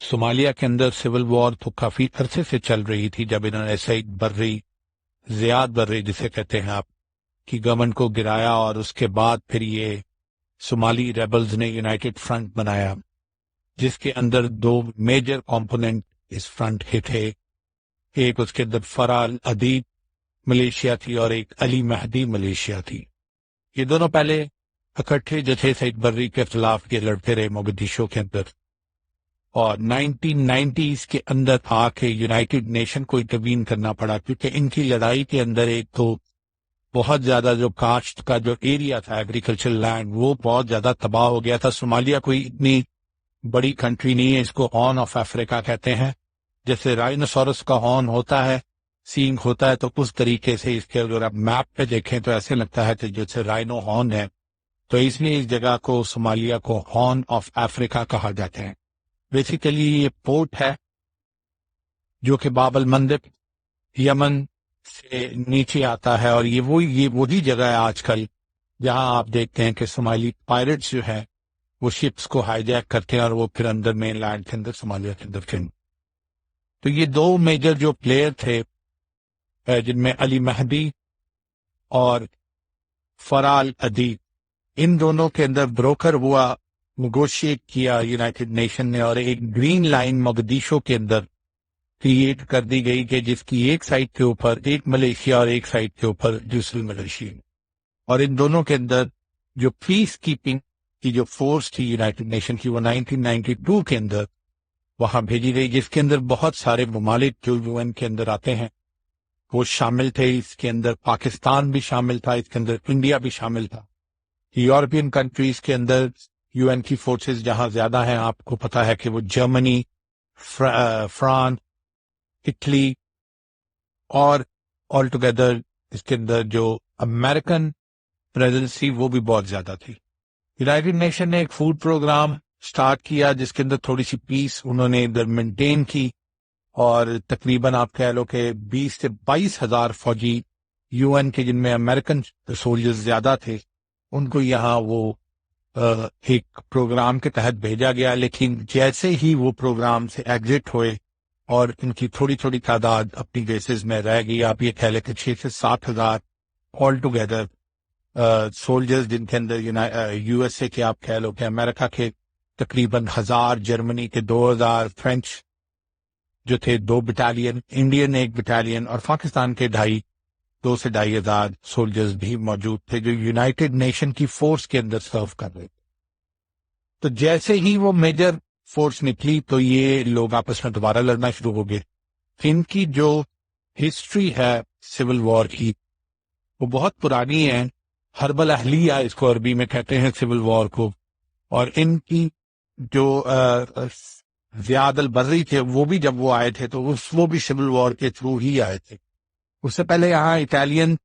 Somalia کے اندر civil war تو کافی عرصے سے چل رہی تھی، جب انہوں نے زیاد برری جسے کہتے ہیں آپ کی گورنمنٹ کو گرایا، اور اس کے بعد پھر یہ صومالی ریبلز نے یونائٹڈ فرنٹ بنایا، جس کے اندر دو میجر کمپوننٹ اس فرنٹ کے تھے. ایک اس کے اندر فرال ادیب ملیشیا تھی اور ایک علی مہدی ملیشیا تھی. یہ دونوں پہلے اکٹھے جو تھے سعید برری کے خلاف یہ لڑتے رہے موگدیشو کے اندر، اور 1990s کے اندر آ کے یونائٹڈ نیشن کو انٹروین کرنا پڑا، کیونکہ ان کی لڑائی کے اندر ایک تو بہت زیادہ جو کاشت کا جو ایریا تھا ایگریکلچر لینڈ وہ بہت زیادہ تباہ ہو گیا تھا. صومالیہ کوئی اتنی بڑی کنٹری نہیں ہے، اس کو ہارن آف افریقہ کہتے ہیں. جیسے رائنوسورس کا ہارن ہوتا ہے، سینگ ہوتا ہے، تو اس طریقے سے اس کے اگر آپ میپ پہ دیکھیں تو ایسے لگتا ہے کہ جیسے رائنو ہارن ہے، تو اس لیے اس جگہ کو صومالیہ کو ہارن آف افریقہ کہا جاتا ہے. بیسیکلی یہ پورٹ ہے جو کہ باب المندب یمن سے نیچے آتا ہے، اور یہ وہی جگہ ہے آج کل جہاں آپ دیکھتے ہیں کہ صومالی پائرٹس جو ہے وہ شپس کو ہائی جیک کرتے ہیں اور وہ پھر اندر مین لینڈ کے اندر صومالیہ کے اندر پھر. تو یہ دو میجر جو پلیئر تھے جن میں علی مہدی اور فرال ادیب، ان دونوں کے اندر بروکر ہوا، نیگوشیٹ کیا یونائٹڈ نیشن نے، اور ایک گرین لائن موگدیشو کے اندر کریٹ کر دی گئی کہ جس کی ایک سائڈ کے اوپر ایک ملیشیا اور ایک سائڈ کے اوپر دوسری ملیشیا، اور ان دونوں کے اندر جو پیس کیپنگ کی جو فورس تھی یونائٹڈ نیشن کی وہ 1992 کے اندر وہاں بھیجی گئی، جس کے اندر بہت سارے ممالک جو یو این کے اندر آتے ہیں وہ شامل تھے. اس کے اندر پاکستان بھی شامل تھا، اس کے اندر انڈیا بھی شامل تھا. یورپین کنٹریز کے اندر یو این کی فورسز جہاں زیادہ ہیں آپ کو پتا ہے کہ وہ جرمنی، فرانس، اٹلی، اور آل ٹوگیدر اس کے اندر جو امریکن پریزنسی وہ بھی بہت زیادہ تھی. یونائٹڈ نیشن نے ایک فوڈ پروگرام سٹارٹ کیا جس کے اندر تھوڑی سی پیس انہوں نے ادھر مینٹین کی، اور تقریباً آپ کہہ لو کہ 20 سے 22 ہزار فوجی یو این کے، جن میں امریکن سولجرز زیادہ تھے، ان کو یہاں وہ ایک پروگرام کے تحت بھیجا گیا. لیکن جیسے ہی وہ پروگرام سے ایگزٹ ہوئے اور ان کی تھوڑی تھوڑی تعداد اپنی بیسز میں رہ گئی، آپ یہ کہہ لیں کہ 6 سے 7 ہزار آل ٹوگیدر سولجرز، جن کے اندر یو ایس اے کے آپ کہہ لو کہ امریکہ کے تقریباً 1000، جرمنی کے 2000، فرینچ جو تھے 2 بٹالین، انڈین 1 بٹالین، اور پاکستان کے 2 سے 2.5 ہزار سولجرز بھی موجود تھے جو یونائٹڈ نیشن کی فورس کے اندر سرو کر رہے تھے. تو جیسے ہی وہ میجر فورس نکلی تو یہ لوگ آپس میں دوبارہ لڑنا شروع ہو گئے. ان کی جو ہسٹری ہے سول وار کی وہ بہت پرانی ہے، حرب الاہلیہ اس کو عربی میں کہتے ہیں سول وار کو. اور ان کی جو زیاد البرری تھے وہ بھی جب وہ آئے تھے تو وہ بھی سول وار کے تھرو ہی آئے تھے. اس سے پہلے یہاں اٹالین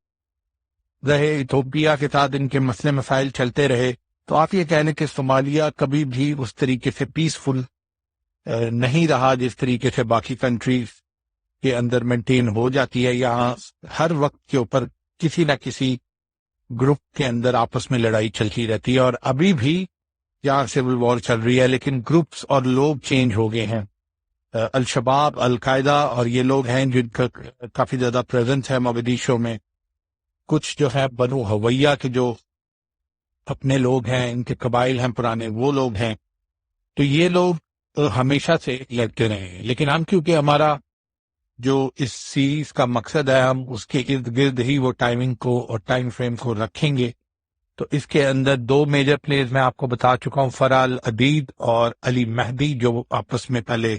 رہے، ایتھوپیا کے ساتھ ان کے مسئلے مسائل چلتے رہے. تو آپ یہ کہہ لیں کہ صومالیہ کبھی بھی اس طریقے سے پیسفل نہیں رہا جس طریقے سے باقی کنٹریز کے اندر مینٹین ہو جاتی ہے. یہاں ہر وقت کے اوپر کسی نہ کسی گروپ کے اندر آپس میں لڑائی چلتی رہتی ہے، اور ابھی بھی یہاں سول وار چل رہی ہے، لیکن گروپس اور لوگ چینج ہو گئے ہیں. الشباب، القاعدہ اور یہ لوگ ہیں جن کا کافی زیادہ پریزنس ہے موگدیشو میں. کچھ جو ہے بنو ہویہ کے جو اپنے لوگ ہیں، ان کے قبائل ہیں پرانے، وہ لوگ ہیں. تو یہ لوگ ہمیشہ سے لڑتے رہے ہیں، لیکن ہم کیونکہ ہمارا جو اس سیریز کا مقصد ہے ہم اس کے ارد گرد ہی وہ ٹائمنگ کو اور ٹائم فریم کو رکھیں گے. تو اس کے اندر 2 میجر پلیئرز میں آپ کو بتا چکا ہوں، فرال ادید اور علی مہدی، جو آپس میں پہلے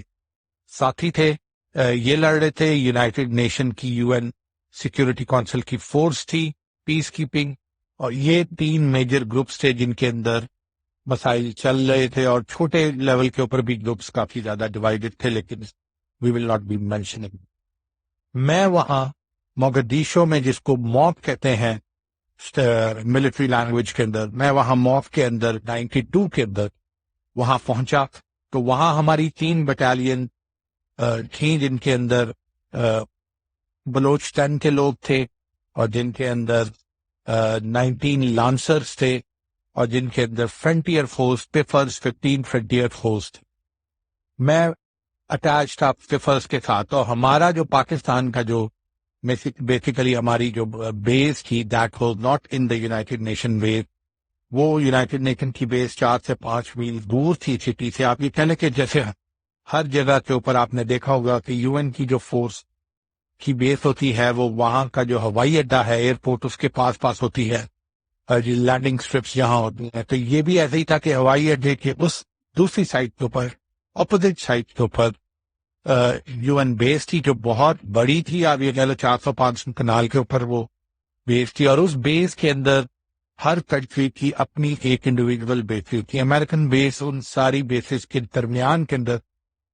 ساتھی تھے. یہ لڑ رہے تھے. یونائٹڈ نیشن کی یو این سیکیورٹی کونسل کی فورس تھی پیس کیپنگ، اور یہ 3 میجر گروپس تھے جن کے اندر مسائل چل رہے تھے، اور چھوٹے لیول کے اوپر بھی گروپس کافی زیادہ ڈیوائیڈڈ تھے، لیکن وی ول ناٹ بی مینشننگ. میں وہاں موگدیشو میں جس کو موب کہتے ہیں ملٹری لینگویج کے اندر، میں وہاں موب کے اندر 92 کے اندر وہاں پہنچا. تو وہاں ہماری 3 بٹالین تھیں جن کے اندر بلوچستان کے لوگ تھے، اور جن کے اندر 19 لانسرز تھے، اور جن کے اندر frontier force, papers 15 frontier force تھے. میں اٹیچ تھا سفرز کے ساتھ. اور ہمارا جو پاکستان کا جو بیسیکلی ہماری جو بیس تھی that was not in the united nation base. وہ یونائٹیڈ نیشن کی بیس 4 سے 5 میل دور تھی سٹی سے. آپ یہ کہہ لیں کہ جیسے ہر جگہ کے اوپر آپ نے دیکھا ہوگا کہ یو این کی جو فورس کی بیس ہوتی ہے وہ وہاں کا جو ہوائی اڈا ہے ایئرپورٹ اس کے پاس ہوتی ہے, لینڈنگ اسٹرپس جہاں ہوتی ہیں. تو یہ بھی ایسے ہی تھا کہ ہوائی اڈے کے اس دوسری سائڈ کے اوپر اپوزٹ سائڈ کے اوپر یو این بیس تھی جو بہت بڑی تھی. آپ یہ کہہ لو 405 کنال کے اوپر وہ بیس تھی, اور اس بیس کے اندر ہر کنٹری کی اپنی ایک انڈیویجول بیس تھی. امریکن بیس ان ساری بیسز کے درمیان کے اندر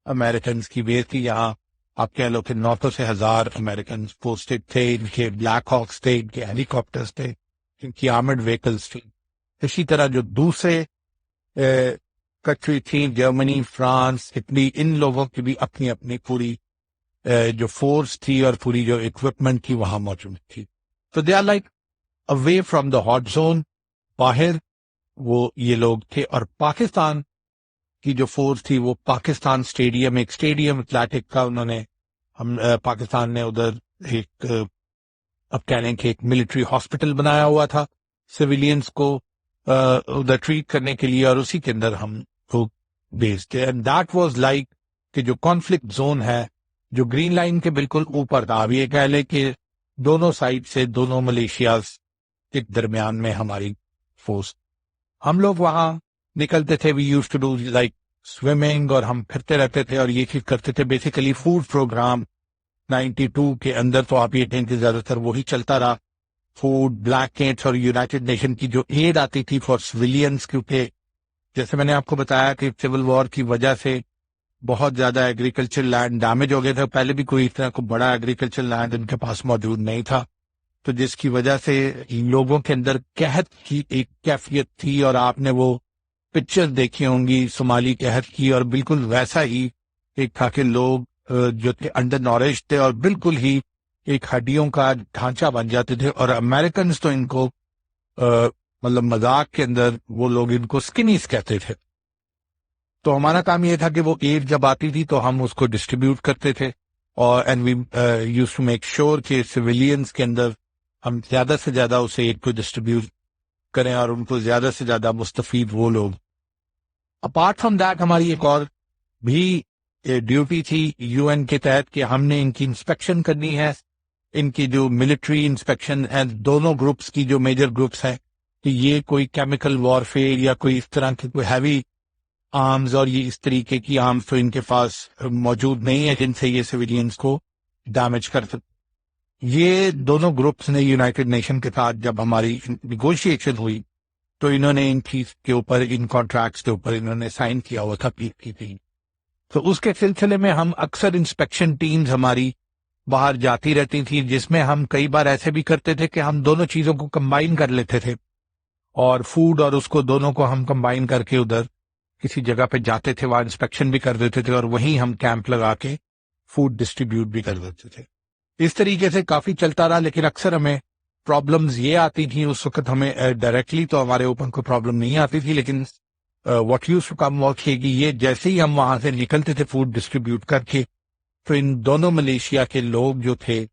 امریکنز کی بیس تھی. یہاں آپ کہہ لو کہ 900 سے 1000 امریکن پوسٹڈ تھے. ان کے بلیک ہاکس تھے, ان کے ہیلی کاپٹرز تھے, ان کی آرمڈ وہیکلز تھی. اسی طرح جو دوسرے کنٹری تھی جرمنی, فرانس, اٹلی, ان لوگوں کی بھی اپنی اپنی پوری جو فورس تھی اور پوری جو اکوپمنٹ تھی وہاں موجود تھی. تو they are like away from the hot zone, باہر وہ یہ لوگ تھے. اور پاکستان کی جو فورس تھی وہ پاکستان اسٹیڈیم, ایک اسٹیڈیم ایتھلیٹک کا انہوں نے پاکستان نے ادھر ایک اب کہہ لیں کہ ایک ملٹری ہاسپٹل بنایا ہوا تھا سویلینز کو ادھر ٹریٹ کرنے کے لیے, اور اسی کے اندر ہم لوگ بیس تھے. اینڈ دیٹ واز لائک کہ جو کانفلکٹ زون ہے جو گرین لائن کے بالکل اوپر تھا. اب یہ کہہ لیں کہ دونوں سائڈ سے دونوں ملیشیاز کے درمیان میں ہماری فورس. ہم لوگ وہاں نکلتے تھے, we use to do like swimming, اور ہم پھرتے رہتے تھے اور یہ چیز کرتے تھے. بیسیکلی فوڈ پروگرام 92 کے اندر تو آپ یہ کہیں کہ زیادہ تر وہی چلتا رہا. فوڈ, بلینکٹس, اور یونائٹڈ نیشن کی جو ایڈ آتی تھی فار سویلینز, کیونکہ جیسے میں نے آپ کو بتایا کہ سول وار کی وجہ سے بہت زیادہ ایگریکلچر لینڈ ڈیمیج ہو گئے تھے. پہلے بھی کوئی اتنا کوئی بڑا ایگریکلچر لینڈ ان کے پاس موجود نہیں تھا, تو جس کی وجہ سے لوگوں کے اندر قحط کی ایک کیفیت تھی. اور آپ نے وہ پکچر دیکھی ہوں گی صومالی قحط کی, اور بالکل ویسا ہی ایک تھا کہ لوگ جو تھے انڈر نورش تھے اور بالکل ہی ایک ہڈیوں کا ڈھانچہ بن جاتے تھے. اور امریکنز تو ان کو مطلب مذاق کے اندر وہ لوگ ان کو سکنیز کہتے تھے. تو ہمارا کام یہ تھا کہ وہ ایڈ جب آتی تھی تو ہم اس کو ڈسٹریبیوٹ کرتے تھے, اور and we use to make sure کہ سویلینز کے اندر ہم زیادہ سے زیادہ اسے ایڈ کو ڈسٹریبیوٹ کریں اور ان کو زیادہ سے زیادہ مستفید وہ لوگ. اپارٹ فرام دیٹ ہماری ایک اور بھی ڈیوٹی تھی یو این کے تحت کہ ہم نے ان کی انسپیکشن کرنی ہے, ان کی جو ملٹری انسپیکشن ہے دونوں گروپس کی جو میجر گروپس ہیں, کہ یہ کوئی کیمیکل وارفیئر یا کوئی اس طرح کی کوئی ہیوی آرمز اور یہ اس طریقے کی آرمز تو ان کے پاس موجود نہیں ہے جن سے یہ سویلینز کو ڈیمیج کر سکتے. یہ دونوں گروپس نے یونائٹڈ نیشن کے ساتھ جب ہماری نیگوشیشن ہوئی تو انہوں نے ان چیز کے اوپر, ان کانٹریکٹس کے اوپر انہوں نے سائن کیا ہوا تھا پیس کی تھی. تو اس کے سلسلے میں ہم اکثر انسپیکشن ٹیمز ہماری باہر جاتی رہتی تھی, جس میں ہم کئی بار ایسے بھی کرتے تھے کہ ہم دونوں چیزوں کو کمبائن کر لیتے تھے, اور فوڈ اور اس کو دونوں کو ہم کمبائن کر کے ادھر کسی جگہ پہ جاتے تھے, وہاں انسپیکشن بھی کر دیتے تھے, اور وہیں ہم کیمپ لگا کے فوڈ ڈسٹریبیوٹ بھی کر دیتے تھے. اس طریقے سے کافی چلتا رہا, لیکن اکثر ہمیں پرابلمز یہ آتی تھیں. اس وقت ہمیں ڈائریکٹلی تو ہمارے اوپر کوئی پرابلم نہیں آتی تھی, لیکن what use to come what یہ کہ یہ جیسے ہی ہم وہاں سے نکلتے تھے فوڈ ڈسٹریبیوٹ کر کے, تو ان دونوں ملیشیا کے لوگ جو تھے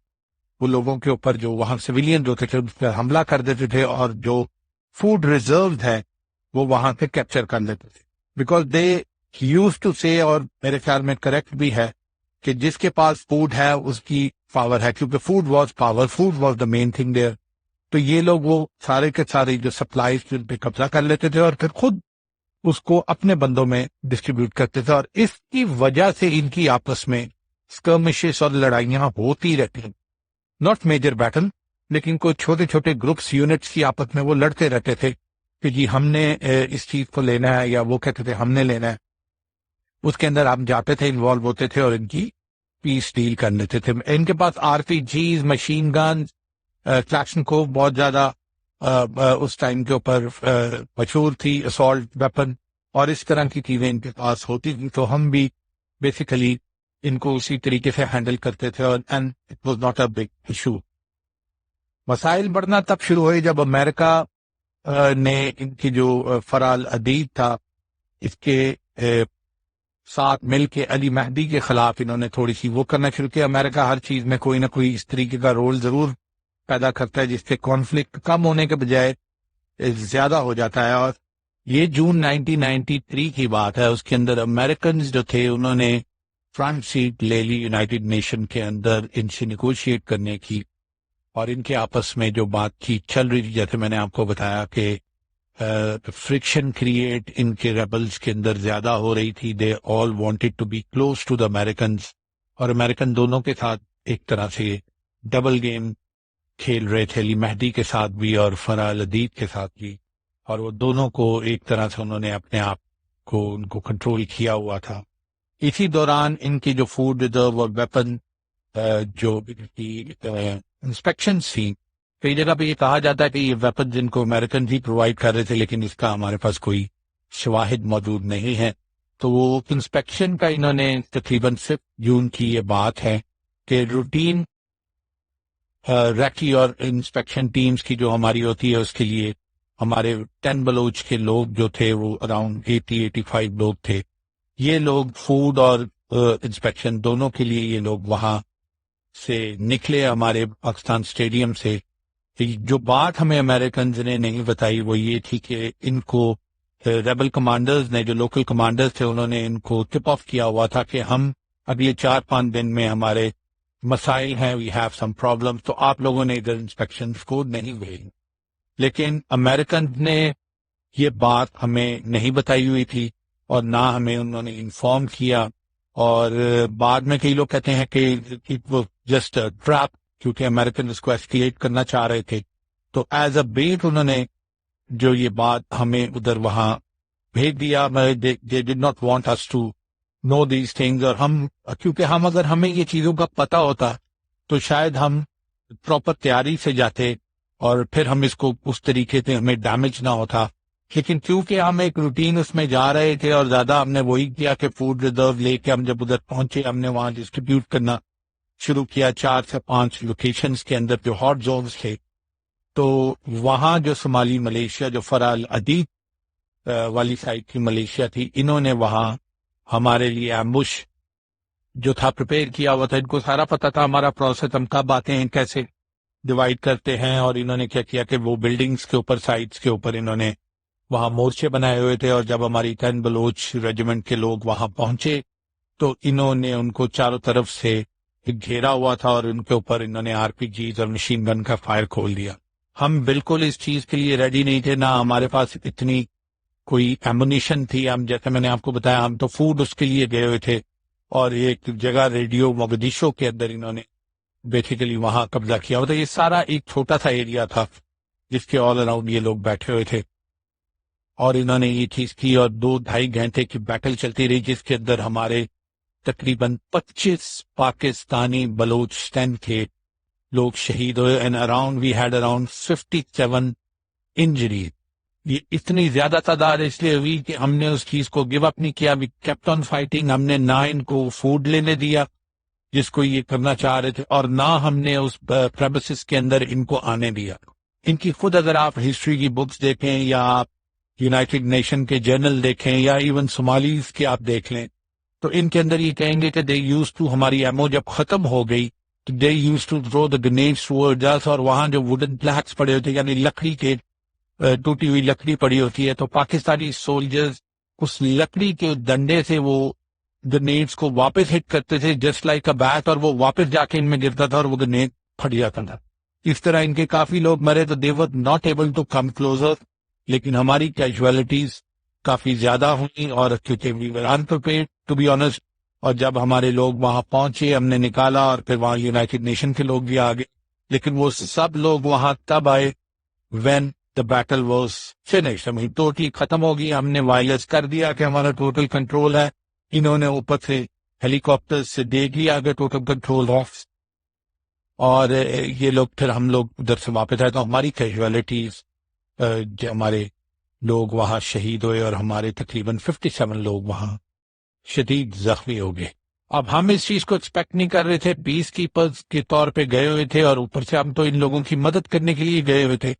وہ لوگوں کے اوپر جو وہاں سویلین جو تھے اس پر حملہ کر دیتے تھے, اور جو فوڈ ریزروڈ ہے وہ وہاں سے کیپچر کر لیتے تھے. بیکاز دے یوز ٹو سے, اور میرے خیال میں کریکٹ بھی ہے, کہ جس کے پاس فوڈ ہے اس کی پاور ہے, کیونکہ food was power, food was the main thing there. تو یہ لوگ وہ سارے کے سارے جو سپلائز پہ قبضہ کر لیتے تھے اور پھر خود اس کو اپنے بندوں میں ڈسٹریبیوٹ کرتے تھے, اور اس کی وجہ سے ان کی آپس میں اسکرمشز اور لڑائیاں ہوتی رہتی ہیں. ناٹ میجر بیٹل, لیکن کوئی چھوٹے چھوٹے گروپس یونٹس کی آپس میں وہ لڑتے رہتے تھے کہ جی ہم نے اس چیز کو لینا ہے, یا وہ کہتے تھے ہم نے لینا ہے. اس کے اندر ہم جاتے تھے, انوالو ہوتے تھے, اور ان کی پیس ڈیل کر لیتے تھے. ان کے پاس آر پی جیز, مشین گن, کلاشنکوف بہت زیادہ اس ٹائم کے اوپر مشہور تھی, اسالٹ ویپن اور اس طرح کی چیزیں ان کے پاس ہوتی تھی. تو ہم بھی بیسیکلی ان کو اسی طریقے سے ہینڈل کرتے تھے, اور and it was not a big issue. مسائل بڑھنا تب شروع ہوئے جب امریکہ نے ان کی جو فرال عدید تھا اس کے ساتھ مل کے علی مہدی کے خلاف انہوں نے تھوڑی سی وہ کرنا شروع کیا. امریکہ ہر چیز میں کوئی نہ کوئی اس طریقے کا رول ضرور پیدا کرتا ہے جس سے کانفلکٹ کم ہونے کے بجائے زیادہ ہو جاتا ہے. اور یہ جون 1993 کی بات ہے. اس کے اندر امریکنز جو تھے انہوں نے فرنٹ سیٹ لے لی یونائٹڈ نیشن کے اندر ان سے نیگوشیٹ کرنے کی, اور ان کے آپس میں جو بات چیت چل رہی تھی, جیسے میں نے آپ کو بتایا کہ فرکشن کریٹ ان کے ریبلز کے اندر زیادہ ہو رہی تھی. They all wanted to be close to the Americans, اور امریکن دونوں کے ساتھ ایک طرح سے ڈبل گیم کھیل رہے تھے, علی مہدی کے ساتھ بھی اور فرح الحدید کے ساتھ بھی, اور وہ دونوں کو ایک طرح سے انہوں نے اپنے آپ کو ان کو کنٹرول کیا ہوا تھا. اسی دوران ان کی جو فوڈ ریزرو اور ویپن جو انسپیکشنز تھیں, کئی جگہ پہ یہ کہا جاتا ہے کہ یہ ویپن جن کو امریکن ہی پرووائڈ کر رہے تھے, لیکن اس کا ہمارے پاس کوئی شواہد موجود نہیں ہے. تو وہ انسپیکشن کا انہوں نے تقریباً 6 جون کی یہ بات ہے کہ روٹین ریکی اور انسپیکشن ٹیمز کی جو ہماری ہوتی ہے, اس کے لیے ہمارے 10 بلوچ کے لوگ جو تھے وہ اراؤنڈ 80-85 لوگ تھے. یہ لوگ فوڈ اور انسپیکشن دونوں کے لیے یہ لوگ وہاں سے نکلے ہمارے پاکستان اسٹیڈیم سے. جو بات ہمیں امریکنز نے نہیں بتائی وہ یہ تھی کہ ان کو ریبل کمانڈرز نے, جو لوکل کمانڈرز تھے, انہوں نے ان کو ٹپ آف کیا ہوا تھا کہ ہم اگلے 4-5 دن میں ہمارے مسائل ہیں, وی ہیو سم پرابلم, تو آپ لوگوں نے ادھر انسپیکشنز کو نہیں بھیجی. لیکن امریکن نے یہ بات ہمیں نہیں بتائی ہوئی تھی اور نہ ہمیں انہوں نے انفارم کیا, اور بعد میں کئی لوگ کہتے ہیں کہ it was just a trap, کیونکہ امریکن اس کو ایسکیلیٹ کرنا چاہ رہے تھے. تو ایز اے بیٹ انہوں نے جو یہ بات ہمیں ادھر وہاں بھیج دیا. They did not want us to know these things, اور ہم کیونکہ اگر ہمیں یہ چیزوں کا پتہ ہوتا تو شاید ہم پراپر تیاری سے جاتے اور پھر ہم اس کو اس طریقے سے ہمیں ڈیمیج نہ ہوتا. لیکن کیونکہ ہم ایک روٹین اس میں جا رہے تھے اور زیادہ ہم نے وہی کیا کہ فوڈ ریزرو لے کے ہم جب ادھر پہنچے ہم نے وہاں ڈسٹریبیوٹ کرنا شروع کیا 4 سے 5 لوکیشنز کے اندر جو ہاٹ زونز تھے. تو وہاں جو شمالی ملیشیا, جو فرح الحدید والی سائڈ کی ملیشیا تھی, انہوں نے وہاں ہمارے لیے ایمبوش جو تھا پریپیئر کیا ہوا تھا. ان کو سارا پتہ تھا ہمارا پروسیس, ہم کب آتے ہیں, کیسے ڈیوائڈ کرتے ہیں, اور انہوں نے کیا کیا کہ وہ بلڈنگز کے اوپر, سائٹس کے اوپر انہوں نے وہاں مورچے بنائے ہوئے تھے. اور جب ہماری 10 بلوچ ریجیمنٹ کے لوگ وہاں پہنچے تو انہوں نے ان کو چاروں طرف سے گھیرا ہوا تھا اور ان کے اوپر انہوں نے RPG اور مشین گن کا فائر کھول دیا. ہم بالکل اس چیز کے لیے ریڈی نہیں تھے, نہ ہمارے پاس اتنی کوئی ایمونیشن تھی. ہم جیسے میں نے آپ کو بتایا ہم تو فوڈ اس کے لیے گئے ہوئے تھے, اور ایک جگہ ریڈیو موگدیشو کے اندر انہوں نے بیسیکلی وہاں قبضہ کیا ہوا تھا. یہ سارا ایک چھوٹا سا ایریا تھا جس کے آل اراؤنڈ یہ لوگ بیٹھے ہوئے تھے, اور انہوں نے یہ چیز کی, اور 2-2.5 گھنٹے کی بیٹل چلتی رہی جس کے اندر ہمارے تقریباً 25 پاکستانی بلوچستان کے لوگ شہید ہوئے, and around we had around 57 injury. یہ اتنی زیادہ تعداد اس لیے ہوئی کہ ہم نے اس چیز کو گیو اپ نہیں کیا, وی کیپٹ آن فائٹنگ. ہم نے نہ ان کو فوڈ لینے دیا جس کو یہ کرنا چاہ رہے تھے, اور نہ ہم نے اس پریمیسز کے اندر ان کو آنے دیا. ان کی خود اگر آپ ہسٹری کی بکس دیکھیں یا آپ یونائٹڈ نیشن کے جرنل دیکھیں یا ایون صومالیز کے آپ دیکھ لیں تو ان کے اندر یہ کہیں گے کہ دے یوز ٹو, ہماری ایمو جب ختم ہو گئی تو they used to throw the grenades toward us, اور وہاں جو ووڈن پلیٹس پڑے ہوتے یعنی لکڑی کے ٹوٹی ہوئی لکڑی پڑی ہوتی ہے, تو پاکستانی سولجرز اس لکڑی کے ڈنڈے سے وہ گرینیڈز کو واپس ہٹ کرتے تھے جسٹ لائک اے بیٹ, اور وہ واپس جا کے ان میں گرتا تھا اور وہ گرینیڈ پھٹ جاتا تھا. اس طرح ان کے کافی لوگ مرے, تو they were not able to come closer, لیکن ہماری کیجویلٹیز کافی زیادہ ہوئی, اور کیونکہ we were unprepared to be honest. اور جب ہمارے لوگ وہاں پہنچے ہم نے نکالا, اور پھر وہاں یونائٹڈ نیشن کے لوگ بھی آ گئے, لیکن وہ سب لوگ وہاں تب آئے when the battle was finish. ہمیں ٹوٹلی ختم ہو گئی, ہم نے وائرلیس کر دیا کہ ہمارا ٹوٹل کنٹرول ہے. انہوں نے اوپر سے ہیلی کاپٹر سے دیکھ لیا کہ ٹوٹل کنٹرول آف, اور یہ لوگ پھر ہم لوگ ادھر سے واپس آئے. تو ہماری کیجویلٹیز جو ہمارے لوگ وہاں شہید ہوئے, اور ہمارے تقریباً 57 لوگ وہاں شدید زخمی ہو گئے. اب ہم اس چیز کو ایکسپیکٹ نہیں کر رہے تھے, پیس کیپرز کے طور پہ گئے ہوئے تھے, اور اوپر سے ہم تو ان لوگوں کی مدد کرنے کے لیے گئے ہوئے تھے.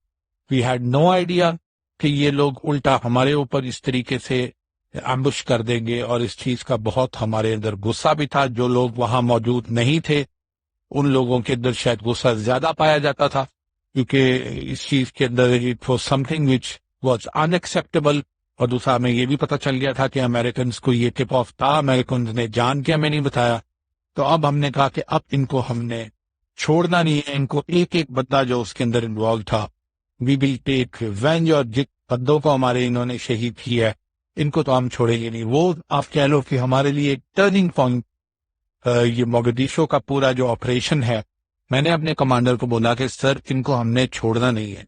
وی ہیڈ نو آئیڈیا کہ یہ لوگ الٹا ہمارے اوپر اس طریقے سے ایمبش کر دیں گے، اور اس چیز کا بہت ہمارے اندر غصہ بھی تھا۔ جو لوگ وہاں موجود نہیں تھے ان لوگوں کے اندر شاید غصہ زیادہ پایا جاتا تھا، کیونکہ اس چیز کے اندر it was something which was unacceptable. اور دوسرا ہمیں یہ بھی پتہ چل گیا تھا کہ امریکنز کو یہ ٹپ آف تھا، امریکنز نے جان کے ہمیں نہیں بتایا۔ تو اب ہم نے کہا کہ اب ان کو ہم نے چھوڑنا نہیں ہے، ان کو ایک ایک بندہ جو اس کے اندر انوالو تھا وی ول ٹیک وینج، اور جن بندوں کو ہمارے انہوں نے شہید کیا ہے ان کو تو ہم چھوڑیں گے نہیں۔ وہ آپ کہہ لو کہ ہمارے لیے ایک ٹرننگ پوائنٹ، یہ موگدیشو کا پورا جو آپریشن ہے، میں نے اپنے کمانڈر کو بولا کہ سر ان کو ہم نے چھوڑنا نہیں ہے،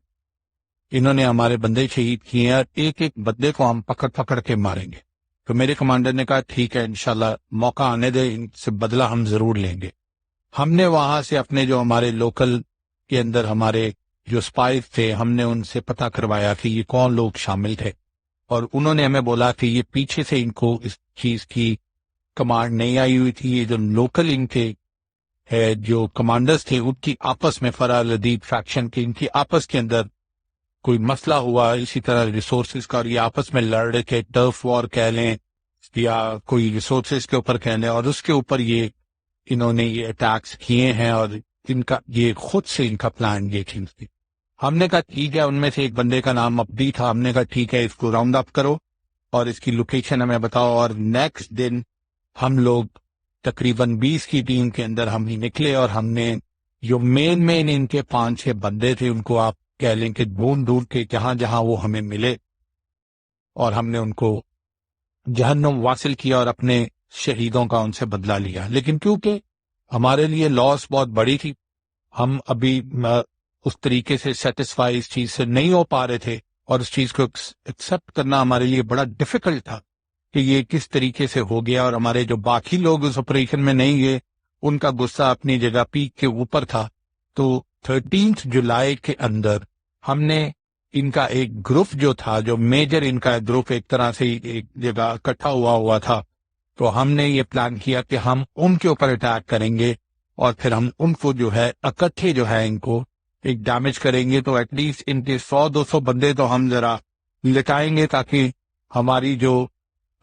انہوں نے ہمارے بندے شہید کیے ہیں اور ایک ایک بندے کو ہم پکڑ پکڑ کے ماریں گے۔ تو میرے کمانڈر نے کہا ٹھیک ہے، انشاءاللہ موقع آنے دے، ان سے بدلہ ہم ضرور لیں گے۔ ہم نے وہاں سے اپنے جو ہمارے لوکل کے اندر ہمارے جو اسپائز تھے، ہم نے ان سے پتہ کروایا کہ یہ کون لوگ شامل تھے، اور انہوں نے ہمیں بولا کہ یہ پیچھے سے ان کو اس چیز کی کمانڈ نہیں آئی ہوئی تھی، یہ جو لوکل ان کے جو کمانڈرز تھے ان کی آپس میں فرح لدیب فیکشن کے ان کی آپس کے اندر کوئی مسئلہ ہوا، اسی طرح ریسورسز کا، اور یہ آپس میں لڑ رہے تھے، ٹرف وار کہہ لیں یا کوئی ریسورسز کے اوپر کہہ لیں، اور اس کے اوپر یہ انہوں نے یہ اٹیکس کیے ہیں، اور ان کا یہ خود سے ان کا پلان یہ چیز تھی۔ ہم نے کہا ٹھیک ہے، ان میں سے ایک بندے کا نام ابدی تھا، ہم نے کہا ٹھیک ہے اس کو راؤنڈ اپ کرو اور اس کی لوکیشن ہمیں بتاؤ، اور نیکسٹ دن ہم لوگ تقریباً 20 کی ٹیم کے اندر ہم ہی نکلے، اور ہم نے جو مین ان کے 5-6 بندے تھے ان کو آپ کہہ لیں کہ ڈھونڈ کے جہاں جہاں وہ ہمیں ملے، اور ہم نے ان کو جہنم واصل کیا اور اپنے شہیدوں کا ان سے بدلہ لیا۔ لیکن کیونکہ ہمارے لیے لاس بہت بڑی تھی، ہم ابھی اس طریقے سے سیٹسفائی اس چیز سے نہیں ہو پا رہے تھے، اور اس چیز کو ایکسپٹ کرنا ہمارے لیے بڑا ڈیفیکلٹ تھا کہ یہ کس طریقے سے ہو گیا، اور ہمارے جو باقی لوگ اس آپریشن میں نہیں گئے ان کا غصہ اپنی جگہ پیک کے اوپر تھا۔ تو 13 جولائی کے اندر ہم نے ان کا ایک گروپ جو تھا، جو میجر ان کا گروپ ایک طرح سے ایک جگہ اکٹھا ہوا تھا، تو ہم نے یہ پلان کیا کہ ہم ان کے اوپر اٹیک کریں گے، اور پھر ہم ان کو جو ہے اکٹھے جو ہے ان کو ایک ڈیمیج کریں گے۔ تو ایٹ لیسٹ ان کے 100-200 بندے تو ہم ذرا لٹائیں گے، تاکہ ہماری جو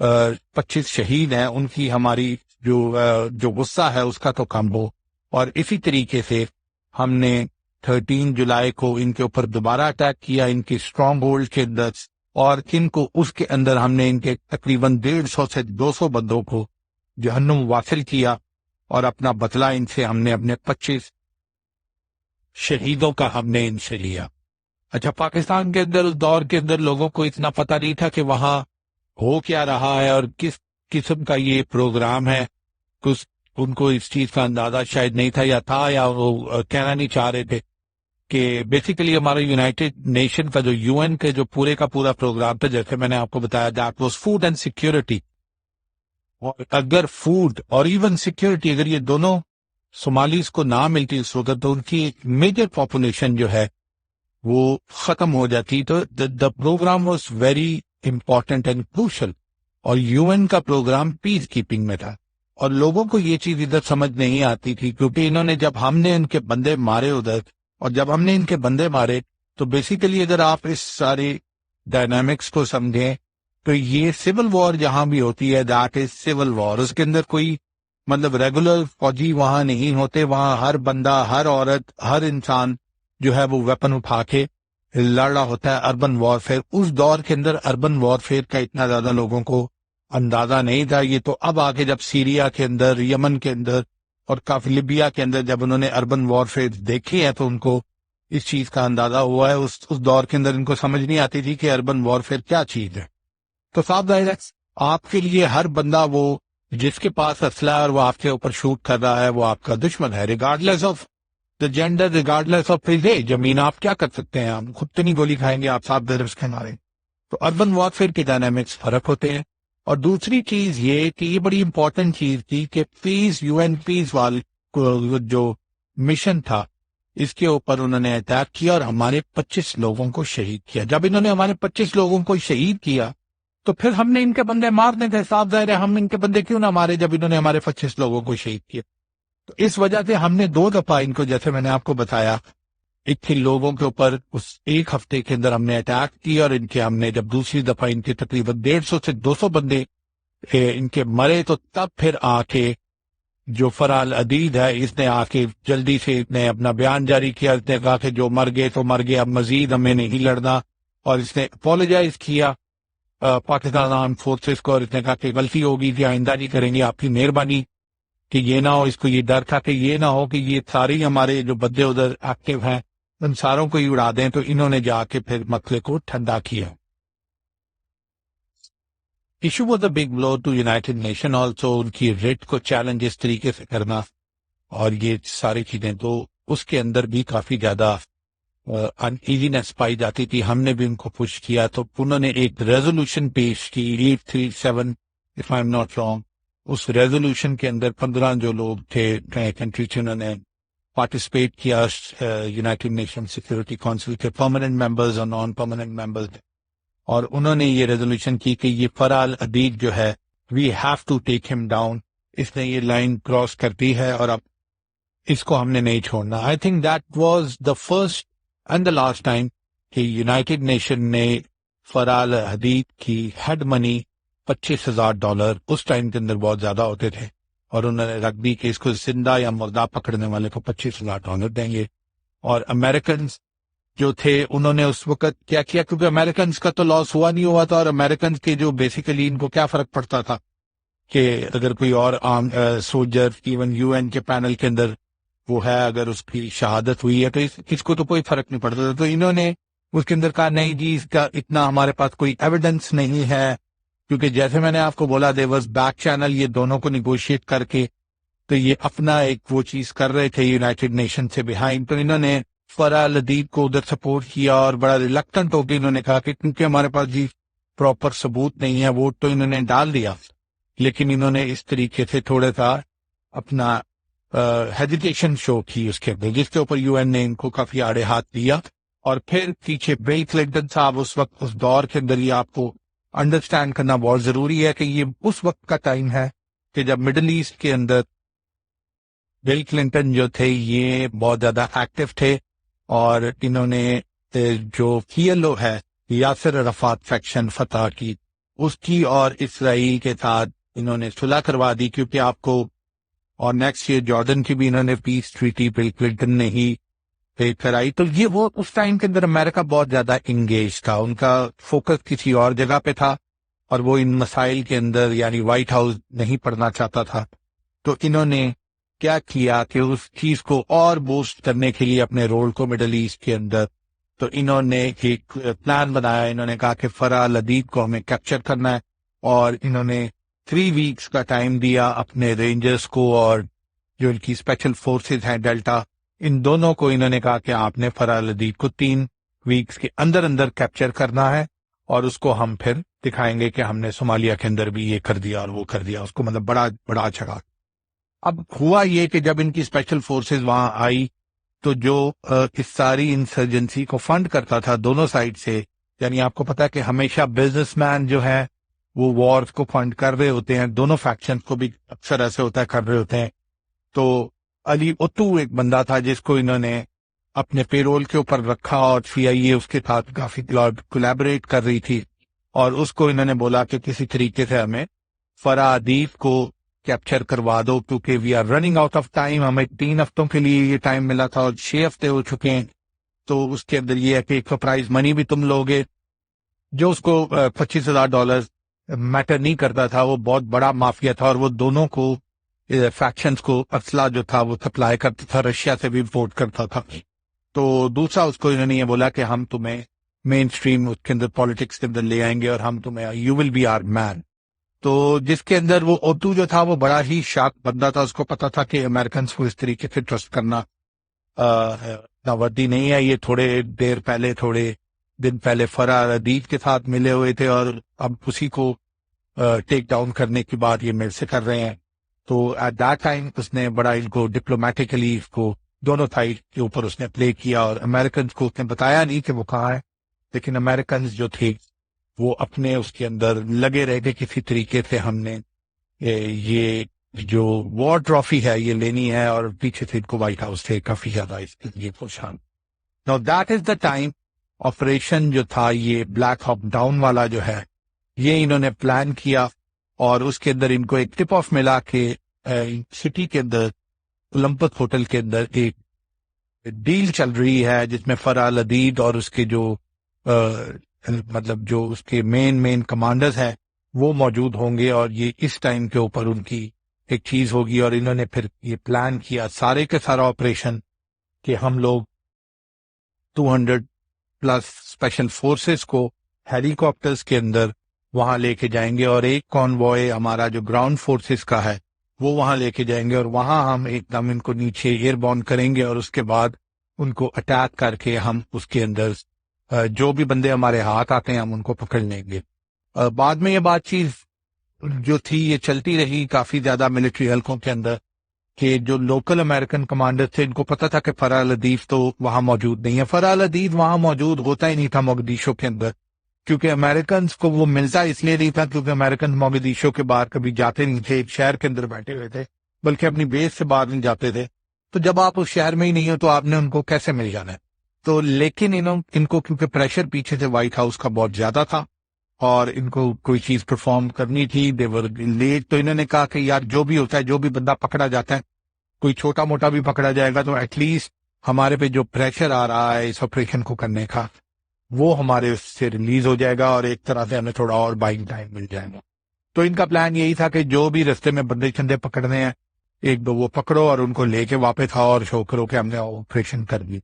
25 شہید ہیں ان کی ہماری جو غصہ ہے اس کا تو کم ہو۔ اور اسی طریقے سے ہم نے 13 جولائی کو ان کے اوپر دوبارہ اٹیک کیا، ان کی اسٹرانگ ہولڈ کے اندر، اور ان کو اس کے اندر ہم نے ان کے تقریباً 150 سے 200 بندوں کو جہنم واصل کیا، اور اپنا بدلہ ان سے ہم نے اپنے 25 شہیدوں کا ہم نے ان سے لیا۔ اچھا، پاکستان کے اندر اس دور کے اندر لوگوں کو اتنا پتہ نہیں تھا کہ وہاں ہو کیا رہا ہے اور کس قسم کا یہ پروگرام ہے، کچھ ان کو اس چیز کا اندازہ شاید نہیں تھا، یا وہ کہنا نہیں چاہ رہے تھے کہ بیسیکلی ہمارا یونائٹڈ نیشن کا جو UN کے جو پورے کا پورا پروگرام تھا، جیسے میں نے آپ کو بتایا، that was food and security. اور اگر فوڈ اور ایون سیکیورٹی اگر یہ دونوں صومالیز کو نہ ملتی اس وقت، تو ان کی ایک میجر پاپولیشن جو ہے وہ ختم ہو جاتی۔ تو the programme was very important and crucial, اور UN کا پروگرام پیس کیپنگ میں تھا، اور لوگوں کو یہ چیز ادھر سمجھ نہیں آتی تھی، کیونکہ انہوں نے جب ہم نے ان کے بندے مارے ادھر، اور جب ہم نے ان کے بندے مارے، تو بیسیکلی اگر آپ اس سارے ڈائنامکس کو سمجھیں تو یہ سول وار جہاں بھی ہوتی ہے دیٹ از سول وار، اس کے اندر کوئی مطلب ریگولر فوجی وہاں نہیں ہوتے، وہاں ہر بندہ، ہر عورت، ہر انسان جو ہے وہ ویپن اٹھا کے لڑ رہا ہوتا ہے۔ اربن وارفیئر، اس دور کے اندر اربن وارفیئر کا اتنا زیادہ لوگوں کو اندازہ نہیں تھا۔ یہ تو اب آگے جب سیریا کے اندر، یمن کے اندر اور کافی لیبیا کے اندر جب انہوں نے اربن وارفیئر دیکھے ہیں تو ان کو اس چیز کا اندازہ ہوا ہے۔ اس دور کے اندر ان کو سمجھ نہیں آتی تھی کہ اربن وارفیئر کیا چیز ہے۔ تو صاحب ظاہر ہے آپ کے لیے ہر بندہ وہ جس کے پاس اسلحہ اور وہ آپ کے اوپر شوٹ کر رہا ہے وہ آپ کا دشمن ہے، regardless of the gender, regardless of his age. Amin آپ کیا کر سکتے ہیں، آپ خود تو نہیں گولی کھائیں گے، آپ صاحب درس کے مارے۔ تو اربن وارفیئر کے ڈائنامکس فرق ہوتے ہیں۔ اور دوسری چیز یہ کہ یہ بڑی امپورٹنٹ چیز تھی کہ پیس، UN پیس وال جو مشن تھا اس کے اوپر انہوں نے اٹیک کیا اور ہمارے 25 لوگوں کو شہید کیا۔ جب انہوں نے ہمارے 25 لوگوں کو شہید کیا تو پھر ہم نے ان کے بندے مارنے تھے، صاف ظاہر ہے ہم ان کے بندے کیوں نہ مارے جب انہوں نے ہمارے 25 لوگوں کو شہید کیا۔ تو اس وجہ سے ہم نے 2 دفعہ ان کو، جیسے میں نے آپ کو بتایا ایک تھی لوگوں کے اوپر اس ایک ہفتے کے اندر ہم نے اٹیک کیا، اور ان کے ہم نے جب دوسری دفعہ ان کے تقریباً 150 سے 200 بندے ان کے مرے، تو تب پھر آ کے جو فرال عدید ہے اس نے آ کے جلدی سے نے اپنا بیان جاری کیا. اس نے کہا کہ جو مر گئے تو مر گئے، اب مزید ہمیں نہیں لڑنا، اور اس نے اپولوجائز کیا پاکستان آرم فورسز کو، اور اس نے کہا کہ غلطی ہوگی تھی، آئندہ نہیں کریں گے، آپ کی مہربانی کہ یہ نہ ہو. اس کو یہ ڈر تھا کہ یہ نہ ہو کہ یہ ساری ہمارے جو بندے ادھر ایکٹیو ہیں ان ساروں کو ہی اڑا دیں، تو انہوں نے جا کے پھر مسئلے کو ٹھنڈا کیا. Issue was a big blow to united nation also. ان کی ریٹ کو چیلنج اس طریقے سے کرنا اور یہ ساری چیزیں، تو اس کے اندر بھی کافی زیادہ ان ایزینس پائی جاتی تھی. ہم نے بھی ان کو پش کیا، تو انہوں نے ایک ریزولوشن پیش کی 837 if I'm not wrong. اس ریزولوشن کے اندر 15 جو لوگ تھے کنٹری سے انہوں نے پارٹیسپیٹ کیا یونائٹڈ نیشن سیکورٹی کونسل کے پرماننٹ ممبرز اور نان پرماننٹ ممبرز، اور انہوں نے یہ ریزولوشن کی کہ یہ فرال عدید جو ہے وی ہیو ٹو ٹیک ہم ڈاؤن. اس نے یہ لائن کراس کر دی ہے اور اب اس کو ہم نے نہیں چھوڑنا. I think that was the first and the last time کہ یونائٹڈ نیشن نے فرال حدید کی ہیڈ منی $25,000 اس ٹائم کے اندر بہت زیادہ ہوتے تھے، اور انہوں نے رکھ دی کہ اس کو زندہ یا مردہ پکڑنے والے کو $25,000 دیں گے. اور امریکنز جو تھے انہوں نے اس وقت کیا کیا، کیونکہ امریکنز کا تو لاس ہوا نہیں ہوا تھا، اور امریکنز کے جو بیسیکلی ان کو کیا فرق پڑتا تھا کہ اگر کوئی اور عام سولجر ایون یو این کے پینل کے اندر وہ ہے، اگر اس کی شہادت ہوئی ہے تو اس کو تو کوئی فرق نہیں پڑتا تھا. تو انہوں نے اس کے اندر کہا نہیں جی، اس کا اتنا ہمارے پاس کوئی ایویڈنس نہیں ہے، کیونکہ جیسے میں نے آپ کو بولا دے واز بیک چینل، یہ دونوں کو نیگوشیٹ کر کے تو یہ اپنا ایک وہ چیز کر رہے تھے یونائٹڈ نیشن سے بہائنڈ. تو انہوں نے فرال عدید کو ادھر سپورٹ کیا، اور بڑا ریلکٹنٹ ہو کے انہوں نے کہا کہ کیونکہ ہمارے پاس جی پراپر ثبوت نہیں ہے، ووٹ تو انہوں نے ڈال دیا، لیکن انہوں نے اس طریقے سے تھوڑا سا اپنا ہیجیٹیشن شو کی اس کے اندر، جس کے اوپر یو این نے ان کو کافی آڑے ہاتھ دیا. اور پھر پیچھے بل کلنٹن صاحب اس وقت اس دور کے اندر، یہ آپ کو انڈرسٹینڈ کرنا بہت ضروری ہے کہ یہ اس وقت کا ٹائم ہے کہ جب مڈل ایسٹ کے اندر بل کلنٹن جو تھے یہ بہت زیادہ ایکٹیو تھے، اور انہوں نے جو PLO ہے یاسر عرفات فیکشن فتح کی، اس کی اور اسرائیل کے ساتھ انہوں نے صلح کروا دی، کیونکہ آپ کو، اور نیکسٹ ایئر جارڈن کی بھی انہوں نے پیس ٹریٹی بل کلنٹن نے ہی پہ کرائی. تو یہ وہ اس ٹائم کے اندر امریکہ بہت زیادہ انگیج تھا، ان کا فوکس کسی اور جگہ پہ تھا، اور وہ ان مسائل کے اندر یعنی وائٹ ہاؤس نہیں پڑھنا چاہتا تھا. تو انہوں نے کیا کیا کہ اس چیز کو اور بوسٹ کرنے کے لیے اپنے رول کو مڈل ایسٹ کے اندر، تو انہوں نے ایک پلان بنایا. انہوں نے کہا کہ فرال عدید کو ہمیں کیپچر کرنا ہے، اور انہوں نے 3 ویکس کا ٹائم دیا اپنے رینجرز کو، اور جو ان کی اسپیشل فورسز ہیں ڈیلٹا، ان دونوں کو انہوں نے کہا کہ آپ نے فرال عدید کو 3 ویکس کے اندر اندر کیپچر کرنا ہے، اور اس کو ہم پھر دکھائیں گے کہ ہم نے صومالیہ کے اندر بھی یہ کر دیا اور وہ کر دیا. اس کو مطلب بڑا بڑا اچھا. اب ہوا یہ کہ جب ان کی اسپیشل فورسز وہاں آئی تو جو اس ساری انسرجنسی کو فنڈ کرتا تھا دونوں سائڈ سے، یعنی آپ کو پتا ہے کہ ہمیشہ بزنس مین جو ہے وہ وارز کو فنڈ کر رہے ہوتے ہیں، دونوں فیکشن کو بھی اکثر ایسے ہوتا ہے کر رہے ہوتے ہیں. تو علی اتو ایک بندہ تھا جس کو انہوں نے اپنے پیرول کے اوپر رکھا، اور CIA اس کے ساتھ کافی کولیبریٹ کر رہی تھی، اور اس کو انہوں نے بولا کہ کسی طریقے سے ہمیں فرا عدید کو کیپچر کروا دو، کیونکہ we are running out of time. ہمیں 3 ہفتوں کے لیے یہ ٹائم ملا تھا اور 6 ہفتے ہو چکے ہیں. تو اس کے اندر یہ ہے کہ ایک سرپرائز منی بھی تم لوگے، جو اس کو $25,000 میٹر نہیں کرتا تھا. وہ بہت بڑا مافیا تھا، اور وہ دونوں کو فیکشنز کو اسلحہ جو تھا وہ سپلائی کرتا تھا، رشیا سے بھی امپورٹ کرتا تھا. تو دوسرا اس کو انہوں نے یہ بولا کہ ہم تمہیں مین اسٹریم اس کے اندر پالیٹکس کے اندر لے آئیں گے، اور ہم تمہیں یو ول بی آر مین. تو جس کے اندر وہ اوتو جو تھا وہ بڑا ہی شاک بندہ تھا، اس کو پتا تھا کہ امریکنز کو اس طریقے سے ٹرسٹ کرنا ناوردی نہیں ہے. یہ تھوڑے دن پہلے فرا عدید کے ساتھ ملے ہوئے تھے، اور اب اسی کو ٹیک ڈاؤن کرنے کے بعد یہ میل سے کر رہے ہیں. تو ایٹ دیٹ ٹائم اس نے بڑا ان کو ڈپلومیٹکلی اس کو دونوں سائڈ کے اوپر اس نے پلے کیا، اور امریکنز کو اس نے بتایا نہیں کہ وہ کہاں ہے، لیکن امریکنز جو تھے وہ اپنے اس کے اندر لگے رہے کہ کسی طریقے سے ہم نے یہ جو وار ٹرافی ہے یہ لینی ہے، اور پیچھے سے ان کو وائٹ ہاؤس سے کافی زیادہ اس کے لیے پریشان. Now that is the time operation جو تھا یہ بلیک ہاک ڈاؤن والا جو ہے یہ انہوں نے پلان کیا، اور اس کے اندر ان کو ایک ٹپ آف ملا کہ سٹی کے اندر اولمپس ہوٹل کے اندر ایک ڈیل چل رہی ہے جس میں فرح الحدید اور اس کے جو مطلب جو اس کے مین کمانڈرز ہیں وہ موجود ہوں گے، اور یہ اس ٹائم کے اوپر ان کی ایک چیز ہوگی. اور انہوں نے پھر یہ پلان کیا سارے کے سارا آپریشن کہ ہم لوگ 200 پلس اسپیشل فورسز کو ہیلی کاپٹرز کے اندر وہاں لے کے جائیں گے، اور ایک کانوائے ہمارا جو گراؤنڈ فورسز کا ہے وہ وہاں لے کے جائیں گے، اور وہاں ہم ایک دم ان کو نیچے ایئر بورن کریں گے، اور اس کے بعد ان کو اٹیک کر کے ہم اس کے اندر جو بھی بندے ہمارے ہاتھ آتے ہیں ہم ان کو پکڑ لیں گے. بعد میں یہ بات چیز جو تھی یہ چلتی رہی کافی زیادہ ملٹری حلقوں کے اندر کہ جو لوکل امریکن کمانڈر تھے ان کو پتا تھا کہ فرح الحدید تو وہاں موجود نہیں ہے. فرح الحدید وہاں موجود ہوتا ہی نہیں تھا موگدیشو کے اندر، کیونکہ امریکنز کو وہ ملتا اس لیے نہیں تھا کیونکہ امریکن موگدیشو کے باہر کبھی جاتے نہیں تھے، ایک شہر کے اندر بیٹھے ہوئے تھے، بلکہ اپنی بیس سے باہر نہیں جاتے تھے. تو جب آپ اس شہر میں ہی نہیں ہو تو آپ نے ان کو کیسے مل جانا ہے؟ تو لیکن ان کو کیونکہ پریشر پیچھے سے وائٹ ہاؤس کا بہت زیادہ تھا اور ان کو کوئی چیز پرفارم کرنی تھی، دے ور لیٹ، تو انہوں نے کہا کہ یار جو بھی ہوتا ہے، جو بھی بندہ پکڑا جاتا ہے، کوئی چھوٹا موٹا بھی پکڑا جائے گا تو ایٹ لیسٹ ہمارے پہ جو پریشر آ رہا ہے اس آپریشن کو کرنے کا وہ ہمارے سے ریلیز ہو جائے گا، اور ایک طرح سے ہمیں تھوڑا اور بائنگ ٹائم مل جائے گا. تو ان کا پلان یہی تھا کہ جو بھی رستے میں بندے چندے پکڑنے ہیں ایک دو وہ پکڑو اور ان کو لے کے واپس آؤ اور شو کرو کہ ہم نے آپریشن کر دی.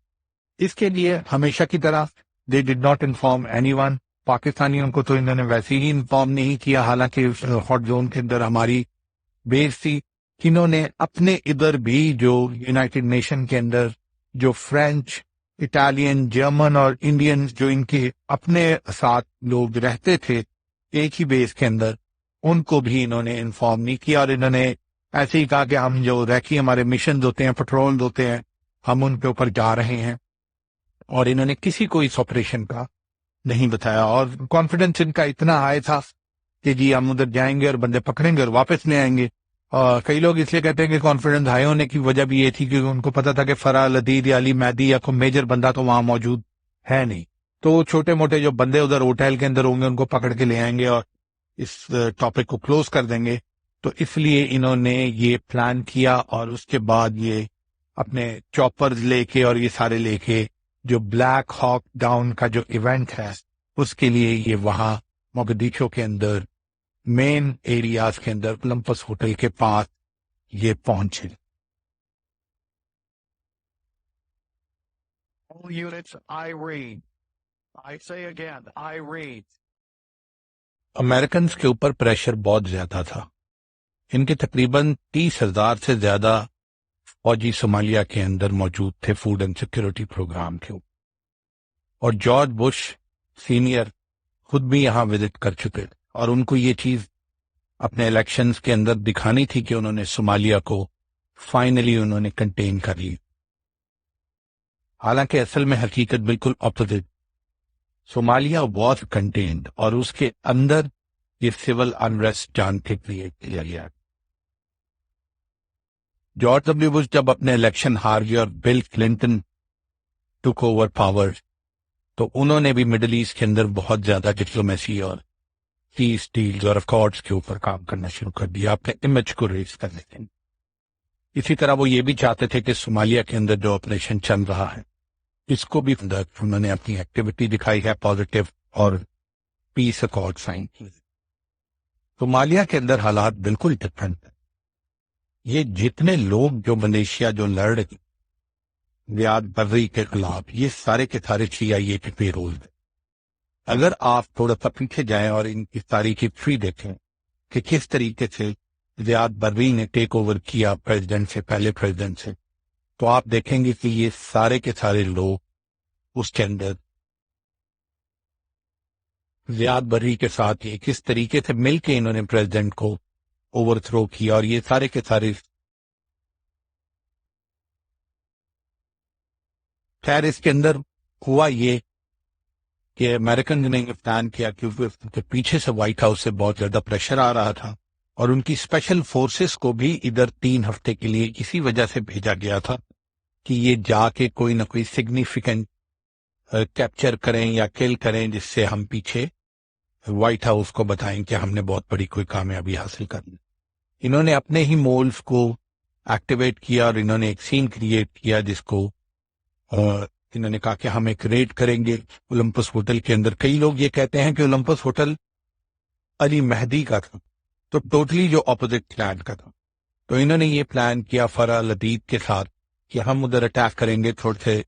اس کے لیے ہمیشہ کی طرح they did not inform anyone. پاکستانیوں کو تو انہوں نے ویسے ہی انفارم نہیں کیا، حالانکہ ہاٹ زون کے اندر ہماری بیس تھی. انہوں نے اپنے ادھر بھی جو یونائٹڈ نیشن کے اندر جو فرینچ، اٹالین، جرمن اور انڈین جو ان کے اپنے ساتھ لوگ رہتے تھے ایک ہی بیس کے اندر، ان کو بھی انہوں نے انفارم نہیں کیا، اور انہوں نے ایسے ہی کہا کہ ہم جو ریکی ہمارے مشن ہوتے ہیں، پٹرول ہوتے ہیں، ہم ان کے اوپر جا رہے ہیں، اور انہوں نے کسی کو اس آپریشن کا نہیں بتایا. اور کانفیڈنس ان کا اتنا ہائی تھا کہ جی ہم ادھر جائیں گے اور بندے پکڑیں گے اور واپس لے آئیں گے. اور کئی لوگ اس لیے کہتے ہیں کہ کانفیڈنس ہائی ہونے کی وجہ بھی یہ تھی کہ ان کو پتا تھا کہ فرح الحدید یا علی مہدی یا کوئی میجر بندہ تو وہاں موجود ہے نہیں، تو چھوٹے موٹے جو بندے ادھر ہوٹل کے اندر ہوں گے ان کو پکڑ کے لے آئیں گے اور اس ٹاپک کو کلوز کر دیں گے. تو اس لیے انہوں نے یہ پلان کیا، اور اس کے بعد یہ اپنے چاپرز لے کے اور یہ سارے لے کے جو بلیک ہاک ڈاؤن کا جو ایونٹ ہے اس کے لیے یہ وہاں موگدیشو کے اندر مین ایریاز کے اندر اولمپس ہوٹل کے پاس یہ پہنچے. All units, I read. I say again, I read. Americans کے اوپر پریشر بہت زیادہ تھا. ان کے تقریباً 30,000 سے زیادہ فوجی صومالیہ کے اندر موجود تھے فوڈ اینڈ سیکورٹی پروگرام کے اوپر، اور جارج بش سینئر خود بھی یہاں وزٹ کر چکے تھے، اور ان کو یہ چیز اپنے الیکشنز کے اندر دکھانی تھی کہ انہوں نے صومالیہ کو فائنلی انہوں نے کنٹین کر لی. حالانکہ اصل میں حقیقت بالکل اپوزٹ، صومالیہ واز کنٹینڈ، اور اس کے اندر یہ سول انریسٹ جان کے کریٹ کیا گیا. جارج ڈبلیو بش جب اپنے الیکشن ہار گئے اور بل کلنٹن ٹک اوور پاور، تو انہوں نے بھی مڈل ایسٹ کے اندر بہت زیادہ ڈپلومیسی اور پیس ڈیلز اور اکارڈز کے اوپر کام کرنا شروع کر دیا اپنے امیج کو ریز کرنے کے. اسی طرح وہ یہ بھی چاہتے تھے کہ صومالیہ کے اندر جو آپریشن چل رہا ہے اس کو بھی انہوں نے اپنی ایکٹیویٹی دکھائی ہے پازیٹیو اور پیس اکارڈ سائن کی. صومالیہ کے اندر حالات بالکل ڈفرنٹ ہیں. یہ جتنے لوگ جو ملیشیا جو لڑ رہے زیاد برری کے خلاف، یہ سارے کے سارے CIA کے پے رول تھے. اگر آپ تھوڑا سا پیچھے جائیں اور ان کی تاریخ ہسٹری دیکھیں کہ کس طریقے سے زیاد برری نے ٹیک اوور کیا پریزیڈنٹ سے، پہلے پریزیڈنٹ سے، تو آپ دیکھیں گے کہ یہ سارے کے سارے لوگ اس کے اندر زیاد برری کے ساتھ یہ کس طریقے سے مل کے انہوں نے پریزیڈنٹ کو اوور تھرو کیا. اور یہ سارے کے سارے خیر اس کے اندر ہوا یہ کہ امریکن نے پلان کیا کیونکہ پیچھے سے وائٹ ہاؤس سے بہت زیادہ پریشر آ رہا تھا، اور ان کی اسپیشل فورسز کو بھی ادھر 3 ہفتے کے لیے اسی وجہ سے بھیجا گیا تھا کہ یہ جا کے کوئی نہ کوئی سگنیفیکنٹ کیپچر کریں یا کل کریں، جس سے ہم پیچھے وائٹ ہاؤس کو بتائیں کہ ہم نے بہت بڑی کوئی کامیابی حاصل کر لی۔ انہوں نے اپنے ہی مولز کو ایکٹیویٹ کیا اور انہوں نے ایک سین کریٹ کیا جس کو انہوں نے کہا کہ ہم ایک ریڈ کریں گے اولمپس ہوٹل کے اندر۔ کئی لوگ یہ کہتے ہیں کہ اولمپس ہوٹل علی مہدی کا تھا، تو ٹوٹلی جو اپوزٹ پلان کا تھا۔ تو انہوں نے یہ پلان کیا فرح لدید کے ساتھ کہ ہم ادھر اٹیک کریں گے، تھوڑے سے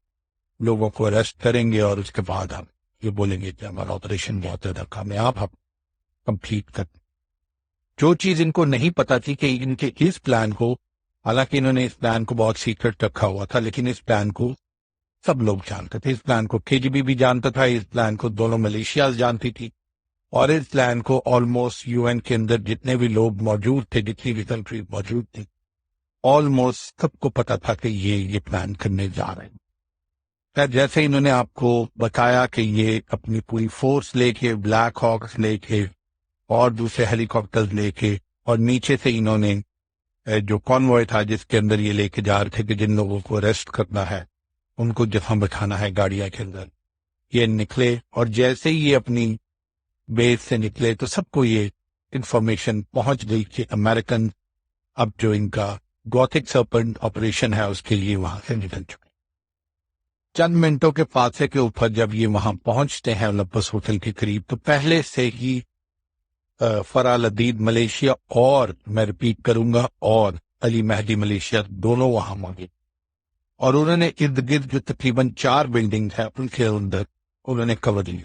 لوگوں کو اریسٹ کریں گے اور اس کے بعد ہم یہ بولیں گے کہ ہمارا آپریشن بہت زیادہ کامیاب ہم کمپلیٹ کر۔ جو چیز ان کو نہیں پتا تھی کہ ان کے اس پلان کو، حالانکہ انہوں نے اس پلان کو بہت سیکرٹ رکھا ہوا تھا، لیکن اس پلان کو سب لوگ جانتے تھے۔ اس پلان کو KGB بھی جانتا تھا، اس پلان کو دونوں ملیشیاز جانتی تھی، اور اس پلان کو آلموسٹ UN کے اندر جتنے بھی لوگ موجود تھے، جتنی بھی کنٹری موجود تھی، آلموسٹ سب کو پتا تھا کہ یہ پلان کرنے جا رہے ہیں۔ خیر، جیسے انہوں نے آپ کو بتایا کہ یہ اپنی پوری فورس لے کے، بلیک ہاکس لے کے اور دوسرے ہیلی کاپٹر لے کے، اور نیچے سے انہوں نے جو کانوائے تھا جس کے اندر یہ لے کے جا رہے تھے کہ جن لوگوں کو اریسٹ کرنا ہے ان کو جہاں بٹھانا ہے گاڑیاں کے اندر، یہ نکلے۔ اور جیسے ہی یہ اپنی بیس سے نکلے تو سب کو یہ انفارمیشن پہنچ گئی کہ امریکن اب جو ان کا گوتھک سرپنٹ آپریشن ہے اس کے لیے وہاں سے نکل چکے۔ چند منٹوں کے فاصلے کے اوپر جب یہ وہاں پہنچتے ہیں اولمپس ہوٹل کے قریب، تو پہلے سے ہی فرح لدید ملیشیا، اور میں ریپیٹ کروں گا، اور علی مہدی ملیشیا دونوں وہاں موجود، اور انہوں نے ارد گرد جو تقریباً 4 بلڈنگ ہے ان کے اندر انہوں نے کور لی۔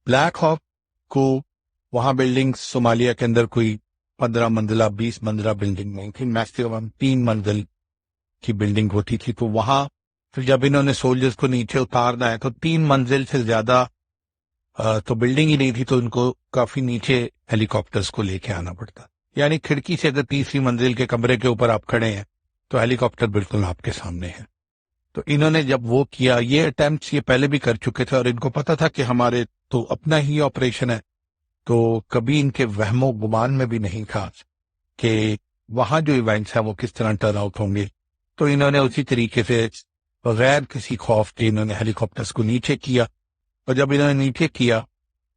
بلیک ہاک کو وہاں بلڈنگ صومالیہ کے اندر کوئی 15 منزلہ 20 منزلہ بلڈنگ نہیں تھی، میکسیمم 3 منزل کی بلڈنگ ہوتی تھی۔ تو وہاں پھر جب انہوں نے سولجرز کو نیچے اتارنا ہے تو 3 منزل سے زیادہ تو بلڈنگ ہی نہیں تھی، تو ان کو کافی نیچے ہیلی کاپٹرز کو لے کے آنا پڑتا، یعنی کھڑکی سے اگر تیسری منزل کے کمرے کے اوپر آپ کھڑے ہیں تو ہیلی کاپٹر بالکل آپ کے سامنے ہے۔ تو انہوں نے جب وہ کیا، یہ اٹیمپٹس یہ پہلے بھی کر چکے تھے اور ان کو پتا تھا کہ ہمارے تو اپنا ہی آپریشن ہے، تو کبھی ان کے وہم و گمان میں بھی نہیں تھا کہ وہاں جو ایونٹس ہیں وہ کس طرح ٹرن آؤٹ ہوں گے۔ تو انہوں نے اسی طریقے سے بغیر کسی خوف کے انہوں نے ہیلی کاپٹرز کو نیچے کیا، اور جب انہوں نے نیچے کیا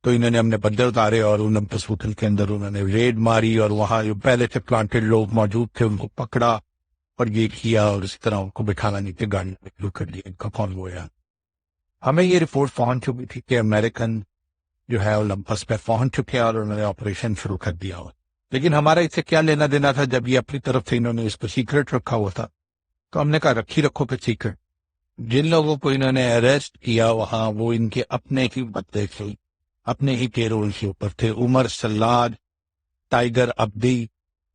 تو انہوں نے اپنے بندے اتارے اور اولمپس ہوٹل کے اندر انہوں نے ریڈ ماری، اور وہاں جو پہلے سے پلانٹڈ لوگ موجود تھے ان کو پکڑا اور یہ کیا، اور اسی طرح ان کو بٹھانا نیچے گاڑی میں شروع کر دیا۔ ان کا کون ہوا؟ ہمیں یہ رپورٹ پہنچ چکی تھی کہ امریکن جو ہے اولمپس پہ پہنچ چکے اور انہوں نے آپریشن شروع کر دیا ہوا، لیکن ہمارا اس سے کیا لینا دینا تھا؟ جب یہ اپنی طرف سے انہوں نے اس کو سیکرٹ رکھا ہوا تھا تو ہم نے کہا رکھو پہ سیکرٹ۔ جن لوگوں کو انہوں نے اریسٹ کیا وہاں، وہ ان کے اپنے ہی بندے تھے، اپنے ہی پیرول کے اوپر تھے۔ عمر سلاد، ٹائیگر عبدی،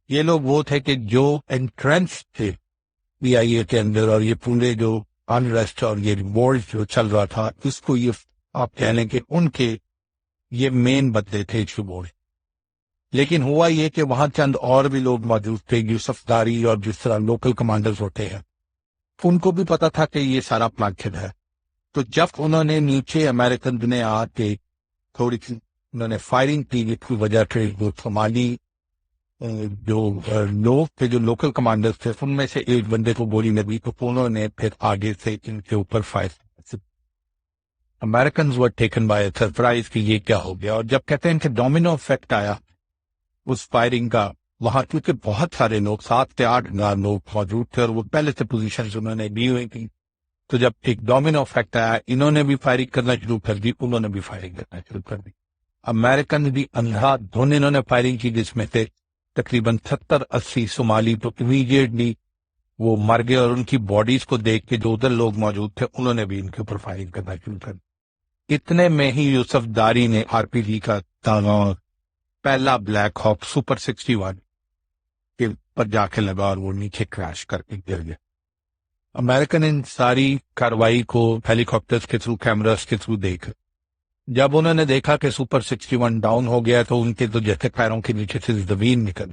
یہ لوگ وہ تھے کہ جو انٹرنس تھے PIA کے اندر، اور یہ پورے جو انریسٹ اور یہ ریوولٹ جو چل رہا تھا اس کو یہ آپ کہہ لیں کہ ان کے یہ مین بندے تھے ریوولٹ۔ لیکن ہوا یہ کہ وہاں چند اور بھی لوگ موجود تھے، یوسف داری اور جس طرح لوکل کمانڈرز ہوتے ہیں، ان کو بھی پتا تھا کہ یہ سارا پلانٹڈ ہے۔ تو جب انہوں نے نیچے امریکن نے آ کے تھوڑی سی انہوں نے فائرنگ کی، جس کی وجہ سے جو صومالی جو لوگ تھے، جو لوکل کمانڈرز تھے، ان میں سے ایک بندے کو گولی لگی، تو انہوں نے پھر آگے سے ان کے اوپر fire. Americans were taken by surprise کہ یہ کیا ہو گیا۔ اور جب کہتے ہیں کہ ڈومینو افیکٹ آیا اس فائرنگ کا، وہاں کیونکہ بہت سارے لوگ 7 سے 8 ہزار لوگ موجود تھے اور وہ پہلے سے پوزیشنز انہوں نے لی ہوئی تھی، تو جب ایک ڈومینو افیکٹ آیا، انہوں نے بھی فائرنگ کرنا شروع کر دی، انہوں نے بھی فائرنگ کرنا شروع کر دی۔ امریکن بھی اندھا دھن انہوں نے فائرنگ کی، جس میں سے تقریباً 70-80 صومالی تو امیڈیٹلی وہ مر گئے، اور ان کی باڈیز کو دیکھ کے جو ادھر لوگ موجود تھے انہوں نے بھی ان کے اوپر فائرنگ کرنا شروع کر دی۔ اتنے میں ہی یوسف داری نے RPG کا پہلا بلیک ہاک سپر 61 کے پر جا کے لگا اور وہ نیچے کریش کر کے گر گیا۔ امریکن ان ساری کاروائی کو ہیلی کاپٹرز کے تھرو، کیمراز کے تھرو دیکھ، جب انہوں نے دیکھا کہ سپر 61 ڈاؤن ہو گیا تو ان کے تو جیسے پیروں کے نیچے سے زمین نکل،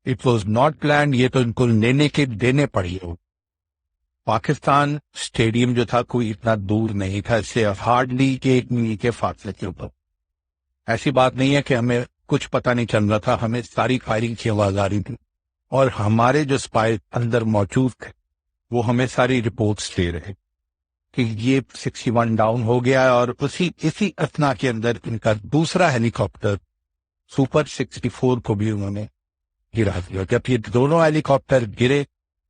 اٹ واز ناٹ پلانڈ، یہ تو ان کو لینے کے دینے پڑی ہو۔ پاکستان اسٹیڈیم جو تھا کوئی اتنا دور نہیں تھا، اس سے ہارڈلی 1 میل کے فاصلے کے اوپر۔ ایسی بات نہیں ہے کہ ہمیں کچھ پتہ نہیں چل رہا تھا، ہمیں ساری فائرنگ کی آواز آ رہی تھی، اور ہمارے جو اسپائی اندر موجود تھے وہ ہمیں ساری رپورٹس دے رہے۔ کہ یہ 61 ڈاؤن ہو گیا، اور اسی اثنا کے اندر ان کا دوسرا ہیلی کاپٹر سپر 64 کو بھی انہوں نے گرا دیا. جب یہ دونوں ہیلی کاپٹر گرے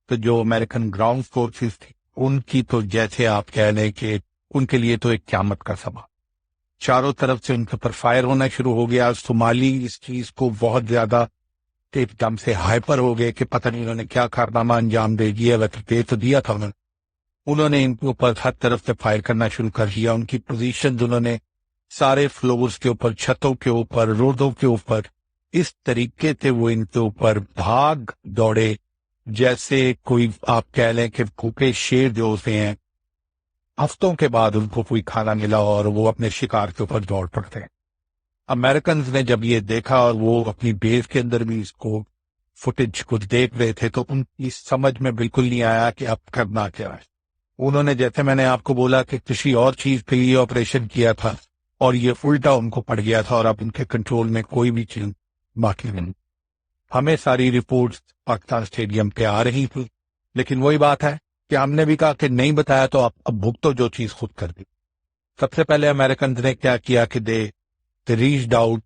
تو جو امریکن گراؤنڈ فورسز تھی ان کی تو جیسے آپ کہہ لیں کہ ان کے لیے تو ایک قیامت کا سما. چاروں طرف سے ان کے پر فائر ہونا شروع ہو گیا. صومالی اس چیز کو بہت زیادہ ایک دم سے ہائپر ہو گئے کہ پتہ نہیں انہوں نے کیا کارنامہ انجام دے دیا. دے تو دیا تھا انہوں نے ان کے اوپر ہر طرف سے فائر کرنا شروع کر دیا. ان کی پوزیشن انہوں نے سارے فلورز کے اوپر، چھتوں کے اوپر، روڈوں کے اوپر اس طریقے سے وہ ان کے اوپر بھاگ دوڑے جیسے کوئی آپ کہہ لیں کہ بھوکے شیر جو ہوتے ہیں. ہفتوں کے بعد ان کو کوئی کھانا ملا اور وہ اپنے شکار کے اوپر دوڑ پڑتے ہیں. امریکنز نے جب یہ دیکھا اور وہ اپنی بیس کے اندر بھی اس کو فوٹیج کو دیکھ رہے تھے تو ان کی سمجھ میں بالکل نہیں آیا کہ اب کرنا کیا ہے. انہوں نے، جیسے میں نے آپ کو بولا کہ کسی اور چیز کے لیے آپریشن کیا تھا اور یہ الٹا ان کو پڑ گیا تھا اور اب ان کے کنٹرول میں کوئی بھی چیز باقی نہیں. ہمیں ساری رپورٹس پاکستان اسٹیڈیم پہ آ رہی تھی، لیکن وہی بات ہے کہ ہم نے بھی کہا کہ نہیں بتایا تو اب بھگتو جو چیز خود کر دی. سب سے پہلے امریکنز نے کیا کیا کہ دے ریچڈ آؤٹ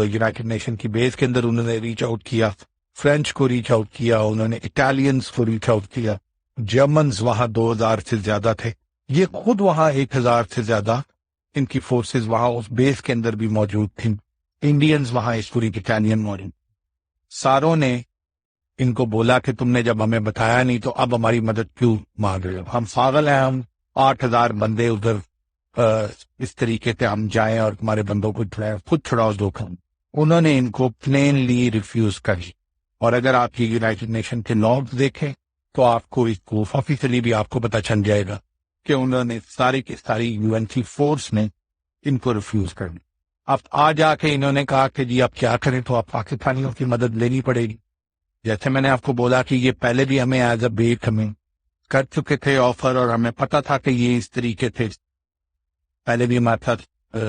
یونائٹڈ نیشن کی بیس کے اندر انہوں نے ریچ آؤٹ کیا، فرینچ کو ریچ آؤٹ کیا، انہوں نے اٹالینز کو ریچ آؤٹ کیا، جرمنز وہاں 2000 سے زیادہ تھے، یہ خود وہاں 1000 سے زیادہ ان کی فورسز وہاں اس بیس کے اندر بھی موجود تھیں. انڈینز وہاں اس پوری اٹالین موجود. ساروں نے ان کو بولا کہ تم نے جب ہمیں بتایا نہیں تو اب ہماری مدد کیوں مانگ رہے ہو؟ ہم پاگل ہیں، ہم 8000 بندے ادھر اس طریقے سے ہم جائیں اور تمہارے بندوں کو چھڑائیں، خود چھڑاؤ دھوکہ. انہوں نے ان کو پلینلی ریفیوز کر دی. اور اگر آپ یہ یونائٹڈ نیشن کے لاگز دیکھیں تو آپ کو اس کو آفیشلی بھی آپ کو پتہ چل جائے گا کہ انہوں نے ساری کی ساری یو این سی فورس نے ان کو ریفیوز کر دی. اب آ جا کے انہوں نے کہا کہ جی آپ کیا کریں، تو آپ پاکستانیوں کی مدد لینی پڑے گی. جیسے میں نے آپ کو بولا کہ یہ پہلے بھی ہمیں ایز اے بیٹ ہمیں کر چکے تھے آفر، اور ہمیں پتا تھا کہ یہ اس طریقے سے پہلے بھی ہمارے ساتھ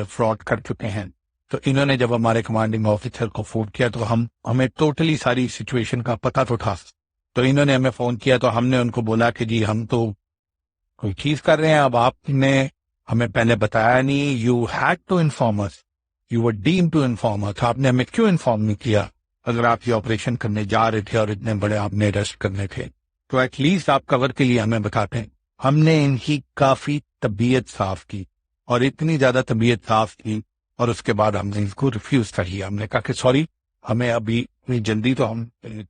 فراڈ کر چکے ہیں. تو انہوں نے جب ہمارے کمانڈنگ آفیسر کو فون کیا تو ہمیں ٹوٹلی ساری سچویشن کا پتہ تو تھا. تو انہوں نے ہمیں فون کیا تو ہم نے ان کو بولا کہ جی ہم تو کوئی چیز کر رہے ہیں، اب آپ نے ہمیں پہلے بتایا نہیں. You had to inform us, you were deem to inform us. آپ نے ہمیں کیوں انفارم نہیں کیا؟ اگر آپ یہ آپریشن کرنے جا رہے تھے اور اتنے بڑے آپ نے ریسٹ کرنے تھے تو ایٹ لیسٹ آپ کور کے لیے ہمیں بتاتے ہیں. ہم نے ان کی کافی طبیعت صاف کی، اور اتنی زیادہ طبیعت صاف کی، اور اس کے بعد ہم نے ان کو ریفیوز کر دیا. ہم نے کہا کہ سوری، ہمیں ابھی اتنی جلدی تو ہم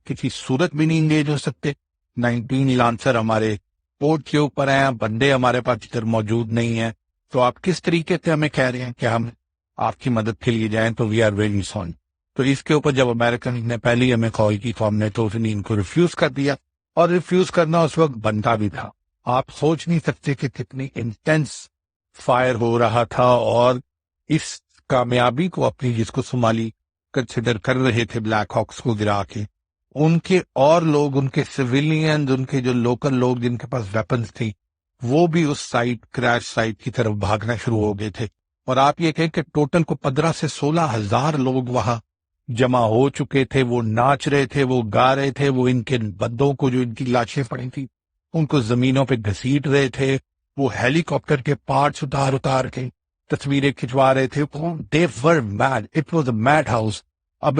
کسی صورت بھی نہیں انگیج ہو سکتے. 19 لانسر ہمارے پورٹ کے اوپر ہیں، بندے ہمارے پاس ادھر موجود نہیں ہیں، تو آپ کس طریقے سے ہمیں کہہ رہے ہیں کہ ہم آپ کی مدد کے لیے جائیں؟ تو وی آر ویری سوری. تو اس کے اوپر جب امریکن نے پہلی ہمیں کال کی تو ہم نے تو ان کو ریفیوز کر دیا. اور ریفیوز کرنا اس وقت بنتا بھی تھا. آپ سوچ نہیں سکتے کہ کتنی انٹینس فائر ہو رہا تھا. اور اس کامیابی کو اپنی، جس کو صومالی کنسیڈر کر رہے تھے بلیک ہاکس کو گرا کے، ان کے اور لوگ، ان کے سویلین، ان کے جو لوکل لوگ جن کے پاس ویپنز تھی، وہ بھی اس سائٹ، کریش سائٹ کی طرف بھاگنا شروع ہو گئے تھے. اور آپ یہ کہیں کہ ٹوٹل کو 15 سے 16,000 لوگ وہاں جمع ہو چکے تھے. وہ ناچ رہے تھے، وہ گا رہے تھے، وہ ان کے بندوں کو جو ان کی لاشیں پڑی تھی ان کو زمینوں پہ گھسیٹ رہے تھے. وہ ہیلی کاپٹر کے پارٹس اتار کے تصویریں کھنچوا رہے تھے. They were mad. It was a madhouse. اب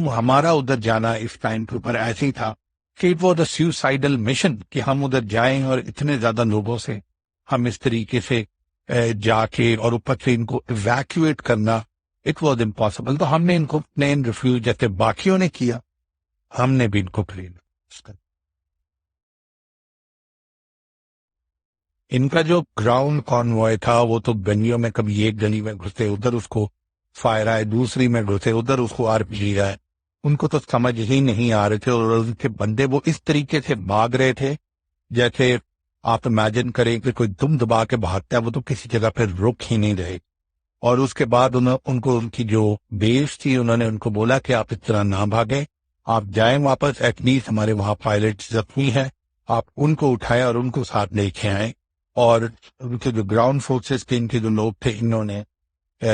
ہمارا ادھر جانا اس ٹائم کے اوپر ایسے ہی تھا کہ اٹ واز اے سیوسائڈل مشن، کہ ہم ادھر جائیں اور اتنے زیادہ لوگوں سے ہم اس طریقے سے جا کے اور اوپر سے ان کو ایویکویٹ کرنا، اٹ واز امپاسبل. تو ہم نے ان کو پلین ریفیوز جیسے باقیوں نے کیا، ہم نے بھی ان کو پلین. ان کا جو گراؤنڈ کانوائے تھا وہ تو گلیوں میں، کبھی ایک گلی میں گھسے ادھر اس کو فائر آئے، دوسری میں گھسے ادھر اس کو آر پی جی آئے. ان کو تو سمجھ ہی نہیں آ رہے تھے. اور ان کے بندے وہ اس طریقے سے بھاگ رہے تھے جیسے آپ امیجن کریں کہ کوئی دم دبا کے بھاگتا ہے، وہ تو کسی جگہ پہ رک ہی نہیں رہے. اور اس کے بعد ان کو ان کی جو بیس تھی انہوں نے ان کو بولا کہ آپ اس طرح نہ بھاگیں، آپ جائیں واپس. ایٹ لیسٹ ہمارے وہاں پائلٹ زخمی ہیں، آپ ان کو اٹھائیں اور ان کو ساتھ لے کے آئیں. اور ان کے جو گراؤنڈ فورسز کے ان کے جو لوگ تھے، انہوں نے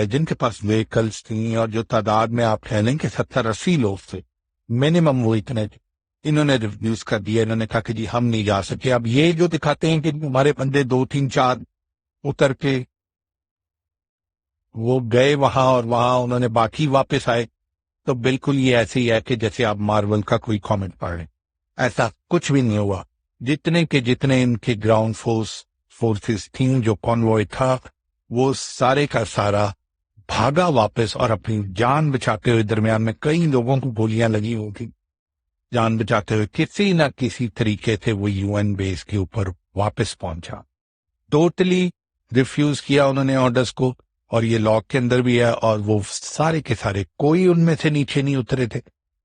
جن کے پاس ویکلز تھیں، اور جو تعداد میں آپ کہہ لیں کہ 70-80 لوگ تھے منیمم، وہ اتنے تھے. انہوں نے ریفیوز کر دیا، انہوں نے کہا کہ جی ہم نہیں جا سکے۔ اب یہ جو دکھاتے ہیں کہ ہمارے بندے 2 3 4 اتر کے وہ گئے وہاں اور وہاں انہوں نے باقی واپس آئے، تو بالکل یہ ایسے ہی ہے کہ جیسے آپ مارول کا کوئی کامنٹ پڑھ رہے، ایسا کچھ بھی نہیں ہوا۔ جتنے ان کے گراؤنڈ فورسز تھیں، جو کانوائے تھا، وہ سارے کا سارا بھاگا واپس، اور اپنی جان بچاتے ہوئے، درمیان میں کئی لوگوں کو گولیاں لگی ہوگی، جان بچاتے ہوئے کسی نہ کسی طریقے سے وہ یو این بیس کے اوپر واپس پہنچا۔ ٹوٹلی ریفیوز کیا انہوں نے آرڈرز کو، اور یہ لاک کے اندر بھی ہے، اور وہ سارے کے سارے، کوئی ان میں سے نیچے نہیں اترے تھے،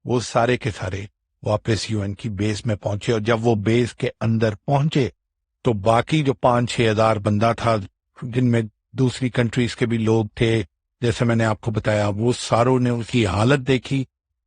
وہ سارے کے سارے واپس یو این کی بیس میں پہنچے۔ اور جب وہ بیس کے اندر پہنچے تو باقی جو 5-6 ہزار بندہ تھا، جن میں دوسری کنٹریز کے بھی لوگ تھے، جیسے میں نے آپ کو بتایا، وہ ساروں نے ان کی حالت دیکھی،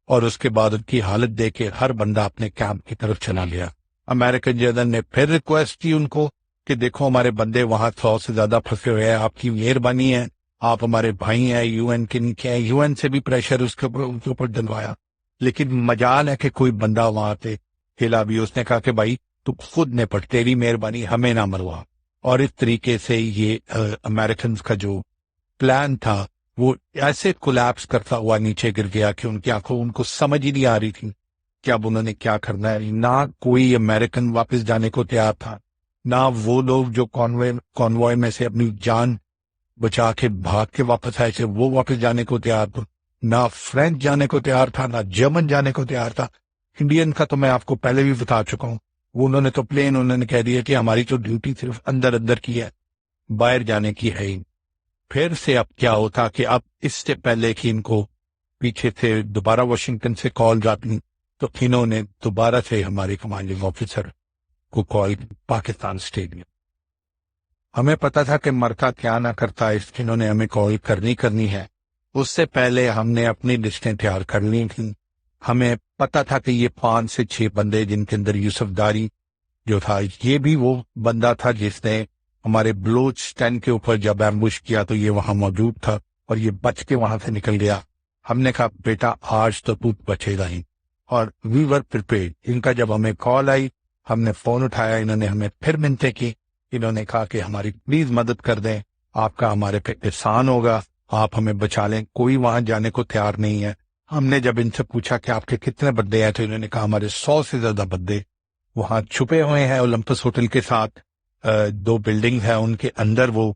اور اس کے بعد ان کی حالت دیکھ کے ہر بندہ اپنے کیمپ کی طرف چلا گیا۔ امریکن جنرل نے پھر ریکویسٹ کی ان کو کہ دیکھو ہمارے بندے وہاں 100 سے زیادہ پھنسے ہوئے ہیں، آپ کی مہربانی ہے، آپ ہمارے بھائی ہیں، یو این کے نیچے ہیں۔ یو این سے بھی پریشر ان کے اوپر ڈلوایا، لیکن مجال ہے کہ کوئی بندہ وہاں پہ ہلا بھی۔ اس نے کہا کہ بھائی تو خود نپٹ، تیری مہربانی، ہمیں نہ مروا۔ اور اس طریقے سے یہ امریکنز کا جو پلان تھا وہ ایسے کولیپس کرتا ہوا نیچے گر گیا کہ ان کی آنکھوں، ان کو سمجھ ہی نہیں آ رہی تھی کہ اب انہوں نے کیا کرنا ہے۔ نہ کوئی امریکن واپس جانے کو تیار تھا، نہ وہ لوگ جو کانوائے میں سے اپنی جان بچا کے بھاگ کے واپس آئے تھے وہ واپس جانے کو تیار تھا، نہ فرینچ جانے کو تیار تھا، نہ جرمن جانے کو تیار تھا۔ انڈین کا تو میں آپ کو پہلے بھی بتا چکا ہوں، وہ انہوں نے تو پلین انہوں نے کہہ دیا کہ ہماری تو ڈیوٹی صرف اندر اندر کی ہے، باہر جانے کی ہے ہی۔ پھر سے اب کیا ہوتا کہ اب اس سے پہلے کہ ان کو پیچھے سے دوبارہ واشنگٹن سے کال جاتی، تو انہوں نے دوبارہ سے ہمارے کمانڈنگ آفیسر کو کال، پاکستان اسٹیڈیم۔ ہمیں پتا تھا کہ مرکہ کیا نہ کرتا، اس انہوں نے ہمیں کال کرنی ہے۔ اس سے پہلے ہم نے اپنی لسٹیں تیار کر لی تھیں۔ ہمیں پتا تھا کہ یہ 5 سے 6 بندے، جن کے اندر یوسف داری جو تھا، یہ بھی وہ بندہ تھا جس نے ہمارے بلوچ اسٹینڈ کے اوپر جب ایمبوش کیا تو یہ وہاں موجود تھا، اور یہ بچ کے وہاں سے نکل گیا۔ ہم نے کہا بیٹا آج تو تو بچے گا ہی، اور وی ور پریپیئرڈ۔ ان کا جب ہمیں کال آئی، ہم نے فون اٹھایا، انہوں نے ہمیں پھر منتیں کی، انہوں نے کہا کہ ہماری پلیز مدد کر دیں، آپ کا ہمارے پہ احسان ہوگا، آپ ہمیں بچا لیں۔ کوئی وہاں جانے کو تیار نہیں ہے۔ ہم نے جب ان سے پوچھا کہ آپ کے کتنے بندے ہیں، تو انہوں نے کہا ہمارے 100 سے زیادہ بندے وہاں چھپے ہوئے ہیں اولمپس ہوٹل کے ساتھ، 2 بلڈنگ ہیں ان کے اندر، وہ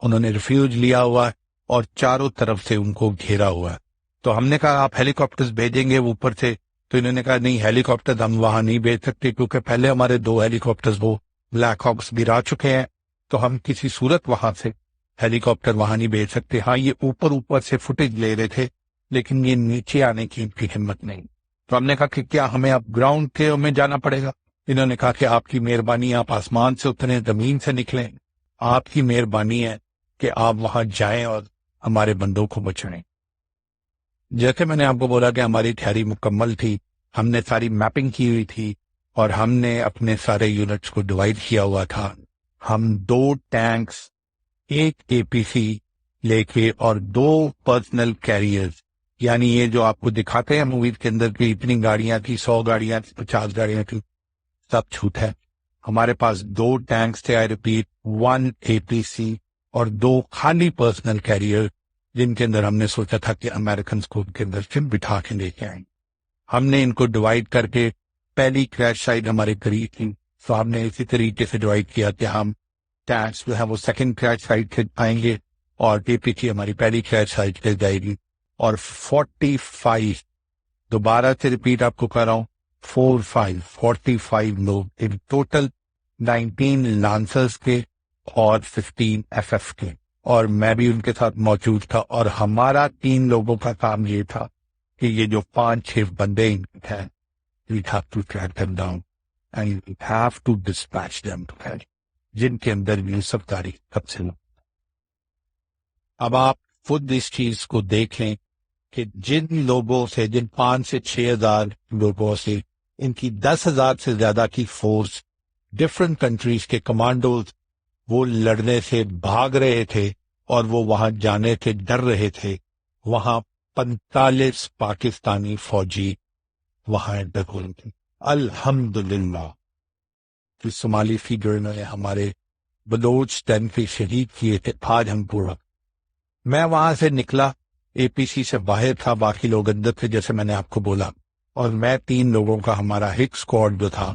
انہوں نے ریفیوج لیا ہوا ہے اور چاروں طرف سے ان کو گھیرا ہوا ہے۔ تو ہم نے کہا آپ ہیلی کاپٹرز بھیجیں گے اوپر سے، تو انہوں نے کہا نہیں، ہیلی کاپٹر ہم وہاں نہیں بھیج سکتے، کیونکہ پہلے ہمارے 2 ہیلی کاپٹرز وہ بلیک ہاکس گرا چکے ہیں، تو ہم کسی صورت وہاں سے ہیلی کاپٹر وہاں نہیں بھیج سکتے۔ ہاں یہ اوپر سے فوٹیج لے رہے تھے، لیکن یہ نیچے آنے کی ان کی ہمت نہیں۔ تو ہم نے کہا کہ کیا ہمیں اب گراؤنڈ کے میں جانا پڑے گا؟ انہوں نے کہا کہ آپ کی مہربانی، آپ آسمان سے اتریں، زمین سے نکلیں، آپ کی مہربانی ہے کہ آپ وہاں جائیں اور ہمارے بندوں کو بچائیں۔ جیسے میں نے آپ کو بولا کہ ہماری تیاری مکمل تھی، ہم نے ساری میپنگ کی ہوئی تھی، اور ہم نے اپنے سارے یونٹس کو ڈیوائڈ کیا ہوا تھا۔ ہم 2 ٹینکس، 1 APC لے کے اور 2 پرسنل کیریئرز، یعنی یہ جو آپ کو دکھاتے ہیں موویز کے اندر کہ اتنی گاڑیاں تھی، 100 گاڑیاں تھی، 50 گاڑیاں تھی، سب جھوٹ ہے۔ ہمارے پاس 2 ٹینکس تھے، آئی ریپیٹ 1 APC اور 2 خالی پرسنل کیریئر، جن کے اندر ہم نے سوچا تھا کہ امریکنز کو ان کے اندر سے بٹھا کے لے کے آئیں۔ ہم نے ان کو ڈیوائڈ کر کے، پہلی کریش سائٹ ہمارے قریب تھی، تو ہم نے اسی طریقے سے ڈیوائڈ کیا کہ ہم ٹینکس جو ہے وہ سیکنڈ کریش سائٹ سے آئیں گے، اور APC ہماری پہلی کریش سائٹ سے جائے گی۔ اور 45، دوبارہ سے ریپیٹ آپ کو کر رہا ہوں، 45 لوگ ان ٹوٹل، 19 لانسرز کے اور 15 FF کے، اور میں بھی ان کے ساتھ موجود تھا۔ اور ہمارا 3 لوگوں کا کام یہ تھا کہ یہ جو 5-6 بندے ہیں، we have to track them down and we have to dispatch them to hell، جن کے اندر یوسف داری سب سے۔ اب آپ خود اس چیز کو دیکھ لیں کہ جن لوگوں سے، جن 5 سے 6 ہزار لوگوں سے، ان کی 10,000 سے زیادہ کی فورس، ڈفرنٹ کنٹریز کے کمانڈوز، وہ لڑنے سے بھاگ رہے تھے اور وہ وہاں جانے سے ڈر رہے تھے۔ وہاں 45 پاکستانی فوجی وہاں انٹر ہوئے تھے۔ الحمدللہ کہ صومالی فیگر نے ہمارے بلوچ ٹین پہ شہید کیے تھے آج ہم پورا. میں وہاں سے نکلا, اے پی سی سے باہر تھا, باقی لوگ اندر تھے جیسے میں نے آپ کو بولا, اور میں 3 لوگوں کا ہمارا ہک اسکواڈ جو تھا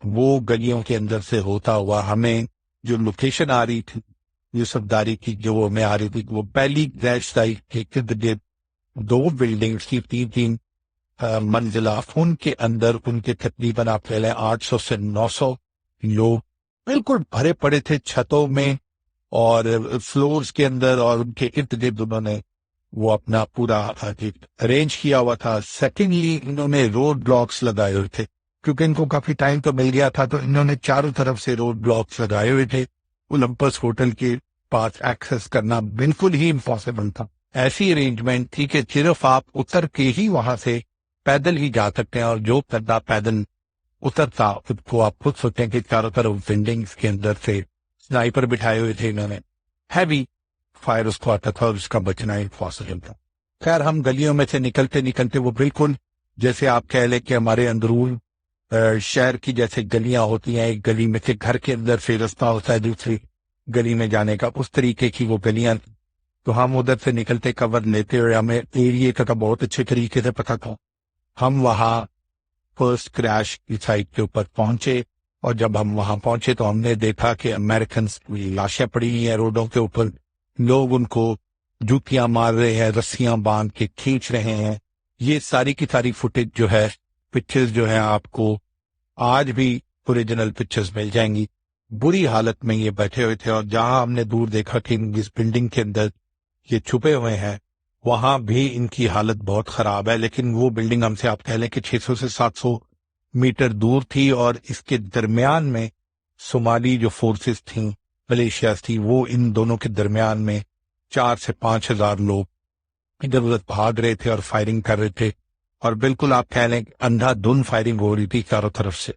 وہ گلیوں کے اندر سے ہوتا ہوا, ہمیں جو لوکیشن آ رہی تھی یوسف داری کی جو ہمیں آ رہی تھی وہ پہلی گریش سائٹ کے 2 بلڈنگز کی 3 منزلہ, ان کے اندر ان کے تقریباً آپ کہہ لیں 800 سے 900 لوگ بالکل بھرے پڑے تھے چھتوں میں اور فلورز کے اندر, اور ان کے ارد گرد انہوں نے وہ اپنا پورا ارینج کیا ہوا تھا. سیکنڈلی انہوں نے روڈ بلاکس لگائے ہوئے تھے کیونکہ ان کو کافی ٹائم تو مل گیا تھا, تو انہوں نے چاروں طرف سے روڈ بلاکس لگائے ہوئے تھے. اولمپس ہوٹل کے پاس ایکسس کرنا بالکل ہی امپاسبل تھا. ایسی ارینجمنٹ تھی کہ صرف آپ اتر کے ہی وہاں سے پیدل ہی جا سکتے ہیں, اور جو بندہ پیدل اترتا خود کو آپ خود سوچیں کہ چاروں طرف بلڈنگز کے اندر سے سنائپر بٹھائے ہوئے تھے انہوں نے, ہیوی فائر اس کو آتا تھا اور اس کا بچنا امپاسبل تھا. خیر ہم گلیوں میں سے نکلتے نکلتے وہ بالکل جیسے آپ کہہ لیں کہ ہمارے اندرون شہر کی جیسے گلیاں ہوتی ہیں, ایک گلی میں سے گھر کے اندر سے رستہ ہوتا ہے دوسری گلی میں جانے کا, اس طریقے کی وہ گلیاں. تو ہم ادھر سے نکلتے کور لیتے ہوئے ہمیں ایریے کا بہت اچھے طریقے سے پتہ تھا. ہم وہاں فرسٹ کریش کی سائٹ کے اوپر پہنچے, اور جب ہم وہاں پہنچے تو ہم نے دیکھا کہ امریکنز لاشیں پڑی ہوئی ہیں روڈوں کے اوپر, لوگ ان کو جوتیاں مار رہے ہیں, رسیاں باندھ کے کھینچ رہے ہیں. یہ ساری کی ساری فوٹیج جو ہے, پکچرز جو ہیں آپ کو آج بھی اوریجنل پکچرز مل جائیں گی. بری حالت میں یہ بیٹھے ہوئے تھے, اور جہاں ہم نے دور دیکھا کہ اس بلڈنگ کے اندر یہ چھپے ہوئے ہیں وہاں بھی ان کی حالت بہت خراب ہے. لیکن وہ بلڈنگ ہم سے آپ کہہ لیں کہ 600 سے 700 میٹر دور تھی, اور اس کے درمیان میں صومالی جو فورسز تھیں, ملیشیاز تھی, وہ ان دونوں کے درمیان میں 4 سے 5 ہزار لوگ ادھر ادھر بھاگ رہے تھے اور فائرنگ کر رہے تھے, اور بالکل آپ کہہ لیں اندھا دھند فائرنگ ہو رہی تھی چاروں طرف سے.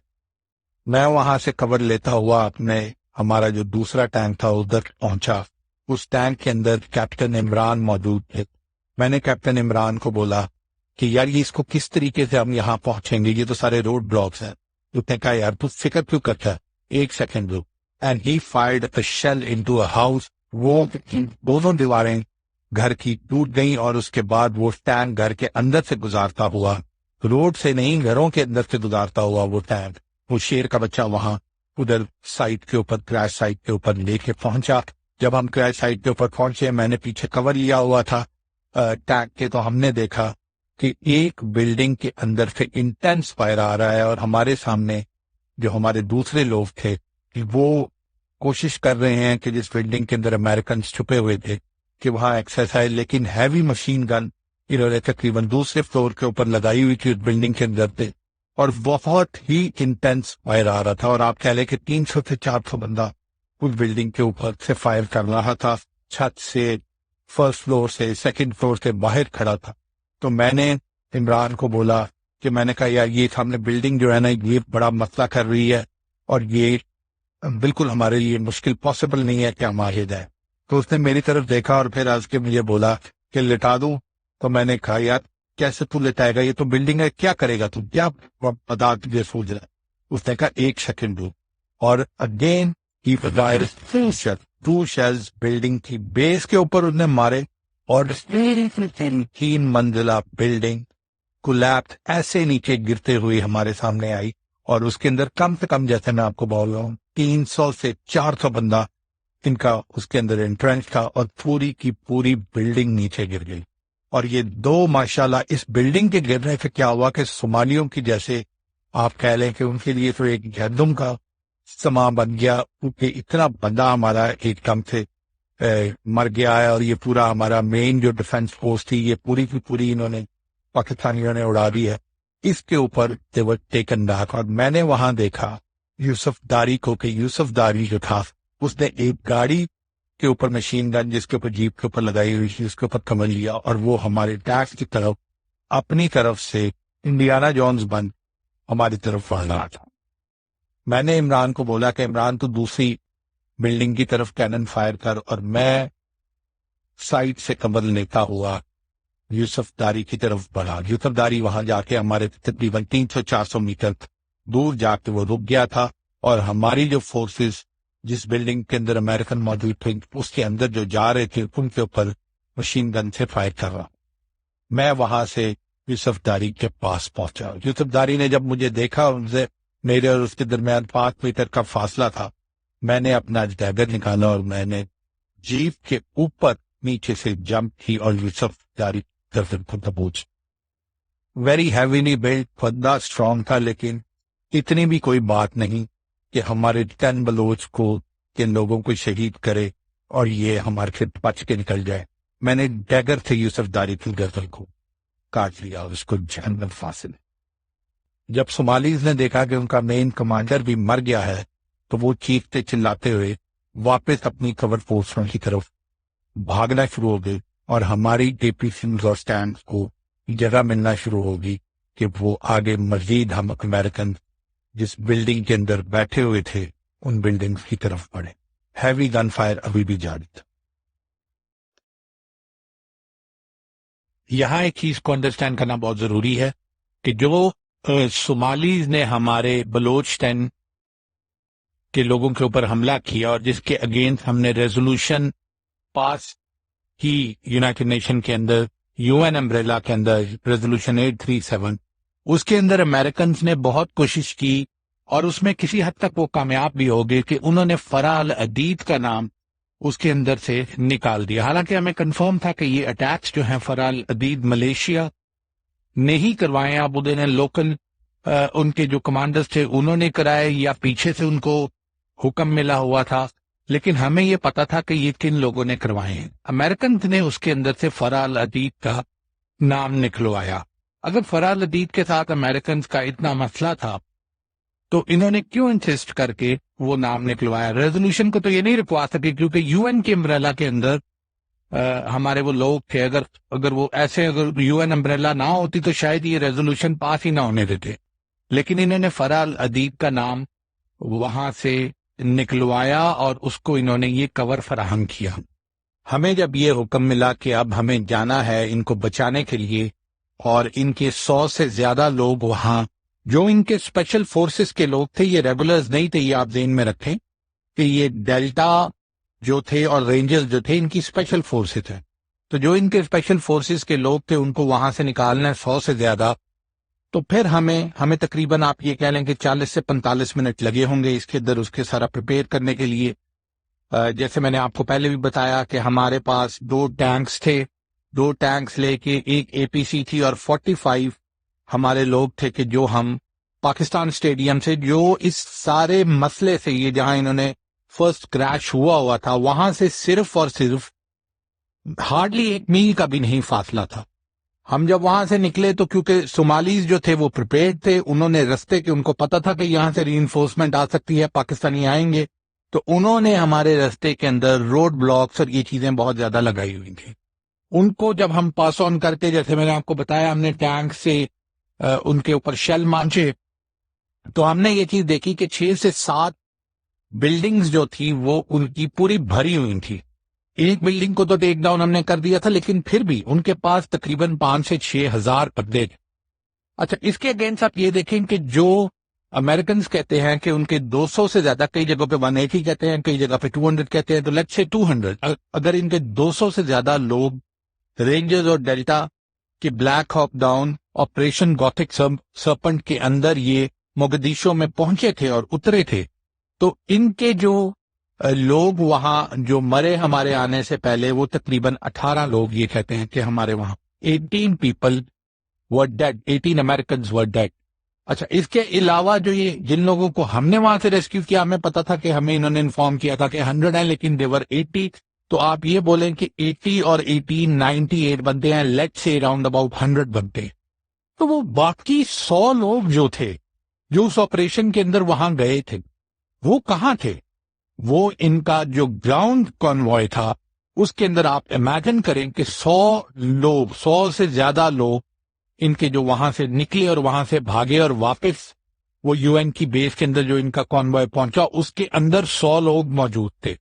میں وہاں سے کور لیتا ہوا اپنے ہمارا جو دوسرا ٹینک تھا ادھر پہنچا. اس ٹینک کے اندر کیپٹن عمران موجود تھے. میں نے کیپٹن عمران کو بولا کہ یار یہ اس کو کس طریقے سے ہم یہاں پہنچیں گے, یہ تو سارے روڈ بلاکس ہیں. اس نے کہا یار تو فکر کیوں کرتا ہے, ایک سیکنڈ رک. And he fired a shell into a house. وہ دونوں دیواریں گھر کی ٹوٹ گئیں, اور اس کے بعد وہ ٹینک گھر کے اندر سے گزارتا ہوا, روڈ سے نہیں گھروں کے اندر سے گزارتا ہوا وہ ٹینک, وہ شیر کا بچہ وہاں ادھر سائٹ کے اوپر کریش سائٹ کے اوپر لے کے پہنچا. جب ہم کریش سائٹ کے اوپر پہنچے, میں نے پیچھے کور لیا ہوا تھا ٹینک کے, تو ہم نے دیکھا کہ ایک بلڈنگ کے اندر سے انٹینس فائر آ رہا ہے, اور ہمارے سامنے جو ہمارے دوسرے لوگ تھے وہ کوشش کر رہے ہیں کہ جس بلڈنگ کے اندر امریکنز چھپے ہوئے تھے کہ وہاں ایکسیس ہے, لیکن ہیوی مشین گن انہوں نے تقریباً دوسرے فلور کے اوپر لگائی ہوئی تھی اس بلڈنگ کے اندر تھے, اور بہت ہی انٹینس فائر آ رہا تھا. اور آپ کہہ لیں کہ 300 سے 400 بندہ اس بلڈنگ کے اوپر سے فائر کر رہا تھا, چھت سے, فرسٹ فلور سے, سیکنڈ فلور سے باہر کھڑا تھا. تو میں نے عمران کو بولا کہ میں نے کہا یار یہ سامنے بلڈنگ جو ہے نا یہ بڑا مسئلہ کر رہی ہے, اور یہ بالکل ہمارے لیے مشکل پاسبل نہیں ہے کہ ہم آگے جائیں. تو اس نے میری طرف دیکھا اور پھر آج کے مجھے بولا کہ لٹا دوں. تو میں نے کہا یار کیسے تو لٹائے گا, یہ تو بلڈنگ ہے, کیا کرے گا تو, کیا بتا تجھے سوچ رہا ہے. اس نے کہا ایک سیکنڈ رک, اور اگین ٹو شیلز بلڈنگ کی بیس کے اوپر اس نے مارے, اور 3 منزلہ بلڈنگ کولیپس ایسے نیچے گرتے ہوئے ہمارے سامنے آئی, اور اس کے اندر کم سے کم جیسے میں آپ کو بول رہا ہوں 300 سے 400 بندہ ان کا اس کے اندر انٹرنس تھا, اور پوری کی پوری بلڈنگ نیچے گر گئی. اور یہ 2 ماشاءاللہ اس بلڈنگ کے گرنے سے کیا ہوا کہ صومالیوں کی جیسے آپ کہہ لیں کہ ان کے لیے تو ایک گندم کا سما بن گیا, کیونکہ اتنا بندہ ہمارا ایک دم سے مر گیا ہے, اور یہ پورا ہمارا مین جو ڈیفنس فورس تھی یہ پوری کی پوری انہوں نے پاکستانیوں نے اڑا دی ہے. اس کے اوپر they were taken back. اور میں نے وہاں دیکھا یوسف داری کو کہ یوسف داری جو تھا اس نے ایک گاڑی کے اوپر مشین گن جس کے اوپر جیپ کے اوپر لگائی ہوئی تھی اس کے اوپر کمر لیا, اور وہ ہمارے ٹیکس کی طرف اپنی طرف سے انڈیانا جونز بن ہماری طرف بڑھ رہا تھا. میں نے عمران کو بولا کہ عمران تو دوسری بلڈنگ کی طرف کینن فائر کر, اور میں سائٹ سے کمر لیتا ہوا یوسف داری کی طرف بڑھا. یوسف داری وہاں جا کے ہمارے تقریباً 300-400 میٹر دور جا کے وہ رک گیا تھا، اور ہماری جو فورسز جس بلڈنگ کے اندر امریکن موجود تھے اس کے اندر جو جا رہے تھے ان کے اوپر مشین گن سے فائر کر رہا. میں وہاں سے یوسف داری کے پاس پہنچا. یوسف داری نے جب مجھے دیکھا، ان سے میرے اور اس کے درمیان 5 میٹر کا فاصلہ تھا، میں نے اپنا ڈیگر نکالا اور میں نے جیپ کے اوپر نیچے سے جمپ کی اور یوسف داری گردن کو دبوچ. ویری ہیویلی بلڈ بندہ، اسٹرانگ تھا، لیکن اتنی بھی کوئی بات نہیں کہ ہمارے 10 بلوچ کو کے لوگوں کو شہید کرے اور یہ ہمارے سے بچ کے نکل جائے. میں نے ڈیگر سے یوسف داری کی گردن کو کاٹ لیا اور اس کو جہنم فاصل. جب صومالیز نے دیکھا کہ ان کا مین کمانڈر بھی مر گیا ہے تو وہ چیختے چلاتے ہوئے واپس اپنی کور پوسٹوں کی طرف بھاگنا شروع ہو گئے، اور ہماری ڈی پی سیز اور سٹینڈ کو جگہ ملنا شروع ہوگی کہ وہ آگے مزید ہم امریکن جس بلڈنگ کے اندر بیٹھے ہوئے تھے ان بلڈنگ کی طرف بڑھے. ہیوی گن فائر ابھی بھی جاری تھا. یہاں ایک چیز کو انڈرسٹینڈ کرنا بہت ضروری ہے کہ جو صومالیز نے ہمارے بلوچستان کے لوگوں کے اوپر حملہ کیا اور جس کے اگینسٹ ہم نے ریزولوشن پاس کی یونائٹڈ نیشن کے اندر، یو این امبریلا کے اندر، ریزولوشن 837، اس کے اندر امریکنز نے بہت کوشش کی اور اس میں کسی حد تک وہ کامیاب بھی ہو گئے کہ انہوں نے فرح العدید کا نام اس کے اندر سے نکال دیا. حالانکہ ہمیں کنفرم تھا کہ یہ اٹیکس جو ہیں فرح العدید ملیشیا نے ہی کروائے. اب ادھر لوکل ان کے جو کمانڈرز تھے انہوں نے کرائے یا پیچھے سے ان کو حکم ملا ہوا تھا، لیکن ہمیں یہ پتا تھا کہ یہ کن لوگوں نے کروائے ہیں. امریکنز نے اس کے اندر سے فرح العدید کا نام نکلوایا. اگر فرح العدید کے ساتھ امریکنز کا اتنا مسئلہ تھا تو انہوں نے کیوں انسسٹ کر کے وہ نام نکلوایا؟ ریزولوشن کو تو یہ نہیں رکوا سکے کیونکہ یو این کے امبریلا کے اندر ہمارے وہ لوگ تھے. اگر وہ ایسے اگر یو این امبریلا نہ ہوتی تو شاید یہ ریزولوشن پاس ہی نہ ہونے دیتے، لیکن انہوں نے فرح العدید کا نام وہاں سے نکلوایا اور اس کو انہوں نے یہ کور فراہم کیا. ہمیں جب یہ حکم ملا کہ اب ہمیں جانا ہے ان کو بچانے کے لیے، اور ان کے 100 سے زیادہ لوگ وہاں جو ان کے اسپیشل فورسز کے لوگ تھے، یہ ریگولرز نہیں تھے، یہ آپ ذہن میں رکھیں کہ یہ ڈیلٹا جو تھے اور رینجرز جو تھے ان کی اسپیشل فورسز ہیں. تو جو ان کے اسپیشل فورسز کے لوگ تھے ان کو وہاں سے نکالنا ہے 100 سے زیادہ. تو پھر ہمیں تقریباً آپ یہ کہہ لیں کہ 40 سے 45 منٹ لگے ہوں گے اس کے اندر اس کے سارا پریپیئر کرنے کے لیے. جیسے میں نے آپ کو پہلے بھی بتایا کہ ہمارے پاس 2 ٹینکس تھے، 2 ٹینکس لے کے ایک اے پی سی تھی، اور 45 ہمارے لوگ تھے کہ جو ہم پاکستان اسٹیڈیم سے، جو اس سارے مسئلے سے یہ جہاں انہوں نے فرسٹ کریش ہوا تھا وہاں سے صرف اور صرف ہارڈلی 1 میل کا بھی نہیں فاصلہ تھا. ہم جب وہاں سے نکلے تو کیونکہ صومالیز جو تھے وہ پریپیئرڈ تھے، انہوں نے رستے کے ان کو پتا تھا کہ یہاں سے ری انفورسمنٹ آ سکتی ہے، پاکستانی آئیں گے، تو انہوں نے ہمارے رستے کے اندر روڈ بلاکس اور یہ چیزیں بہت زیادہ لگائی ہوئی تھیں. ان کو جب ہم پاس آن کرتے، جیسے میں نے آپ کو بتایا، ہم نے ٹینک سے ان کے اوپر شیل مانچے، تو ہم نے یہ چیز دیکھی کہ 6 سے 7 بلڈنگز جو تھی وہ ان کی پوری بھری ہوئی تھی. ایک بلڈنگ کو تو ٹیک ڈاؤن ہم نے کر دیا تھا، لیکن پھر بھی ان کے پاس تقریباً 5 سے 6 ہزار بندے تھے. اچھا، اس کے اگینسٹ آپ یہ دیکھیں کہ جو امریکنز کہتے ہیں کہ ان کے 200 سے زیادہ، کئی جگہوں پہ 180 کہتے ہیں، کئی جگہ پہ 200 کہتے ہیں، تو لیٹس سے 200، اگر ان کے 200 سے زیادہ لوگ رینجرز اور ڈیلٹا کے black Hawk down operation Gothic سرپنٹ کے اندر یہ موگدیشو میں پہنچے تھے اور اترے تھے، تو ان کے جو لوگ وہاں جو مرے ہمارے آنے سے پہلے وہ تقریباً 18 لوگ یہ کہتے ہیں کہ ہمارے وہاں 18 people were dead, 18 Americans were dead. اچھا، اس کے علاوہ جو یہ جن لوگوں کو ہم نے وہاں سے ریسکیو کیا، ہمیں پتا تھا کہ ہمیں انہوں نے انفارم کیا تھا کہ 100 ہیں، لیکن دیور 80. تو آپ یہ بولیں کہ 80 اور 18 98 بنتے ہیں، لیٹ سے اراؤنڈ اباؤٹ 100 بنتے. تو وہ باقی 100 لوگ جو تھے جو اس آپریشن کے اندر وہاں گئے تھے وہ کہاں تھے؟ وہ ان کا جو گراؤنڈ کانوائے تھا اس کے اندر آپ امیجن کریں کہ 100 سے زیادہ لوگ ان کے جو وہاں سے نکلے اور وہاں سے بھاگے اور واپس وہ یو این کی بیس کے اندر جو ان کا کانوائے پہنچا اس کے اندر 100 لوگ موجود تھے.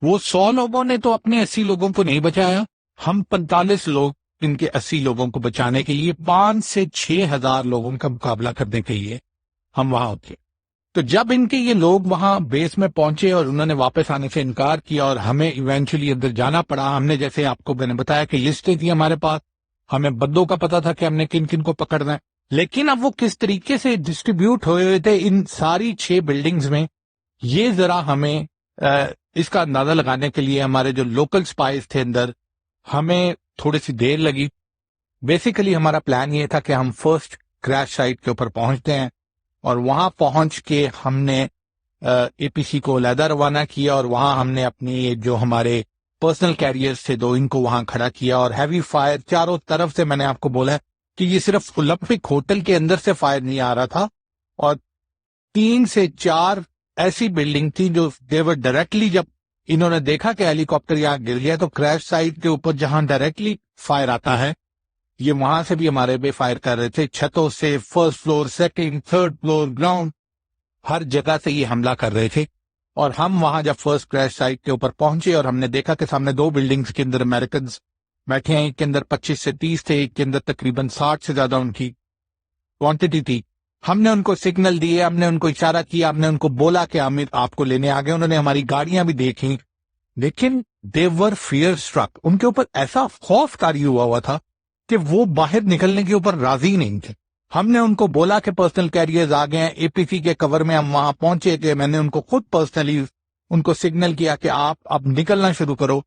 وہ 100 لوگوں نے تو اپنے 80 لوگوں کو نہیں بچایا. ہم 45 لوگ ان کے 80 لوگوں کو بچانے کے لیے 5 سے 6 ہزار لوگوں کا مقابلہ کرنے کے لیے ہم وہاں ہوتے. تو جب ان کے یہ لوگ وہاں بیس میں پہنچے اور انہوں نے واپس آنے سے انکار کیا اور ہمیں ایونچولی اندر جانا پڑا. ہم نے جیسے آپ کو میں نے بتایا کہ لسٹیں تھی ہمارے پاس, ہمیں بدوں کا پتا تھا کہ ہم نے کن کن کو پکڑنا ہے, لیکن اب وہ کس طریقے سے ڈسٹریبیوٹ ہوئے تھے ان ساری 6 بلڈنگز میں, یہ ذرا ہمیں اس کا اندازہ لگانے کے لیے ہمارے جو لوکل سپائز تھے اندر, ہمیں تھوڑی سی دیر لگی. بیسیکلی ہمارا پلان یہ تھا کہ ہم فرسٹ کریش سائٹ کے اوپر پہنچتے ہیں اور وہاں پہنچ کے ہم نے اے پی سی کو علیحدہ روانہ کیا اور وہاں ہم نے اپنی جو ہمارے پرسنل کیریئرز تھے 2 ان کو وہاں کھڑا کیا اور ہیوی فائر چاروں طرف سے. میں نے آپ کو بولا کہ یہ صرف اولمپک ہوٹل کے اندر سے فائر نہیں آ رہا تھا, اور 3 سے 4 ایسی بلڈنگ تھی جو دیور ڈائریکٹلی, جب انہوں نے دیکھا کہ ہیلی کاپٹر یہاں گر گیا تو کریش سائٹ کے اوپر جہاں ڈائریکٹلی فائر آتا ہے, یہ وہاں سے بھی ہمارے پہ فائر کر رہے تھے, چھتوں سے, first floor, second, third floor, ground, ہر جگہ سے یہ حملہ کر رہے تھے. اور ہم وہاں جب فرسٹ کریش سائٹ کے اوپر پہنچے اور ہم نے دیکھا کہ سامنے 2 بلڈنگز کے اندر امریکنز بیٹھے ہیں, ایک کے اندر 25 سے 30 تھے, ایک کے اندر تقریباً 60 سے زیادہ ان کی کوانٹٹی تھی. ہم نے ان کو سگنل دیے, ہم نے ان کو اشارہ کیا, ہم نے ان کو بولا کہ ہم آپ کو لینے آ گئے. انہوں نے ہماری گاڑیاں بھی دیکھی, لیکن دے ور فیئر اسٹرک. ان کے اوپر ایسا خوف طاری ہوا تھا کہ وہ باہر نکلنے کے اوپر راضی نہیں تھے. ہم نے ان کو بولا کہ پرسنل کیریئرز آ گئے ہیں, اے پی سی کے کور میں ہم وہاں پہنچے کہ میں نے ان کو خود پرسنلی ان کو سگنل کیا کہ آپ اب نکلنا شروع کرو,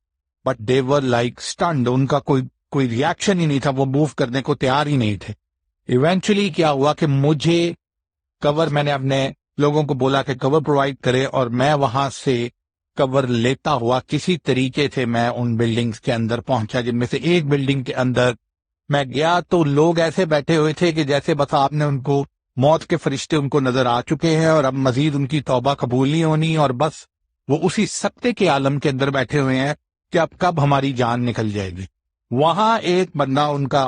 but they were like stunned. ان کا کوئی ریاکشن ہی نہیں تھا, وہ موو کرنے کو تیار ہی نہیں تھے. ایونچولی کیا ہوا کہ مجھے کور, میں نے اپنے لوگوں کو بولا کہ کور پرووائڈ کرے, اور میں وہاں سے کور لیتا ہوا کسی طریقے سے میں ان بلڈنگز کے اندر پہنچا, جن میں سے ایک بلڈنگ کے اندر میں گیا تو لوگ ایسے بیٹھے ہوئے تھے کہ جیسے بس آپ نے ان کو موت کے فرشتے ان کو نظر آ چکے ہیں اور اب مزید ان کی توبہ قبول نہیں ہونی, اور بس وہ اسی سکتے کے عالم کے اندر بیٹھے ہوئے ہیں کہ اب کب ہماری جان نکل جائے گی. وہاں ایک بندہ ان کا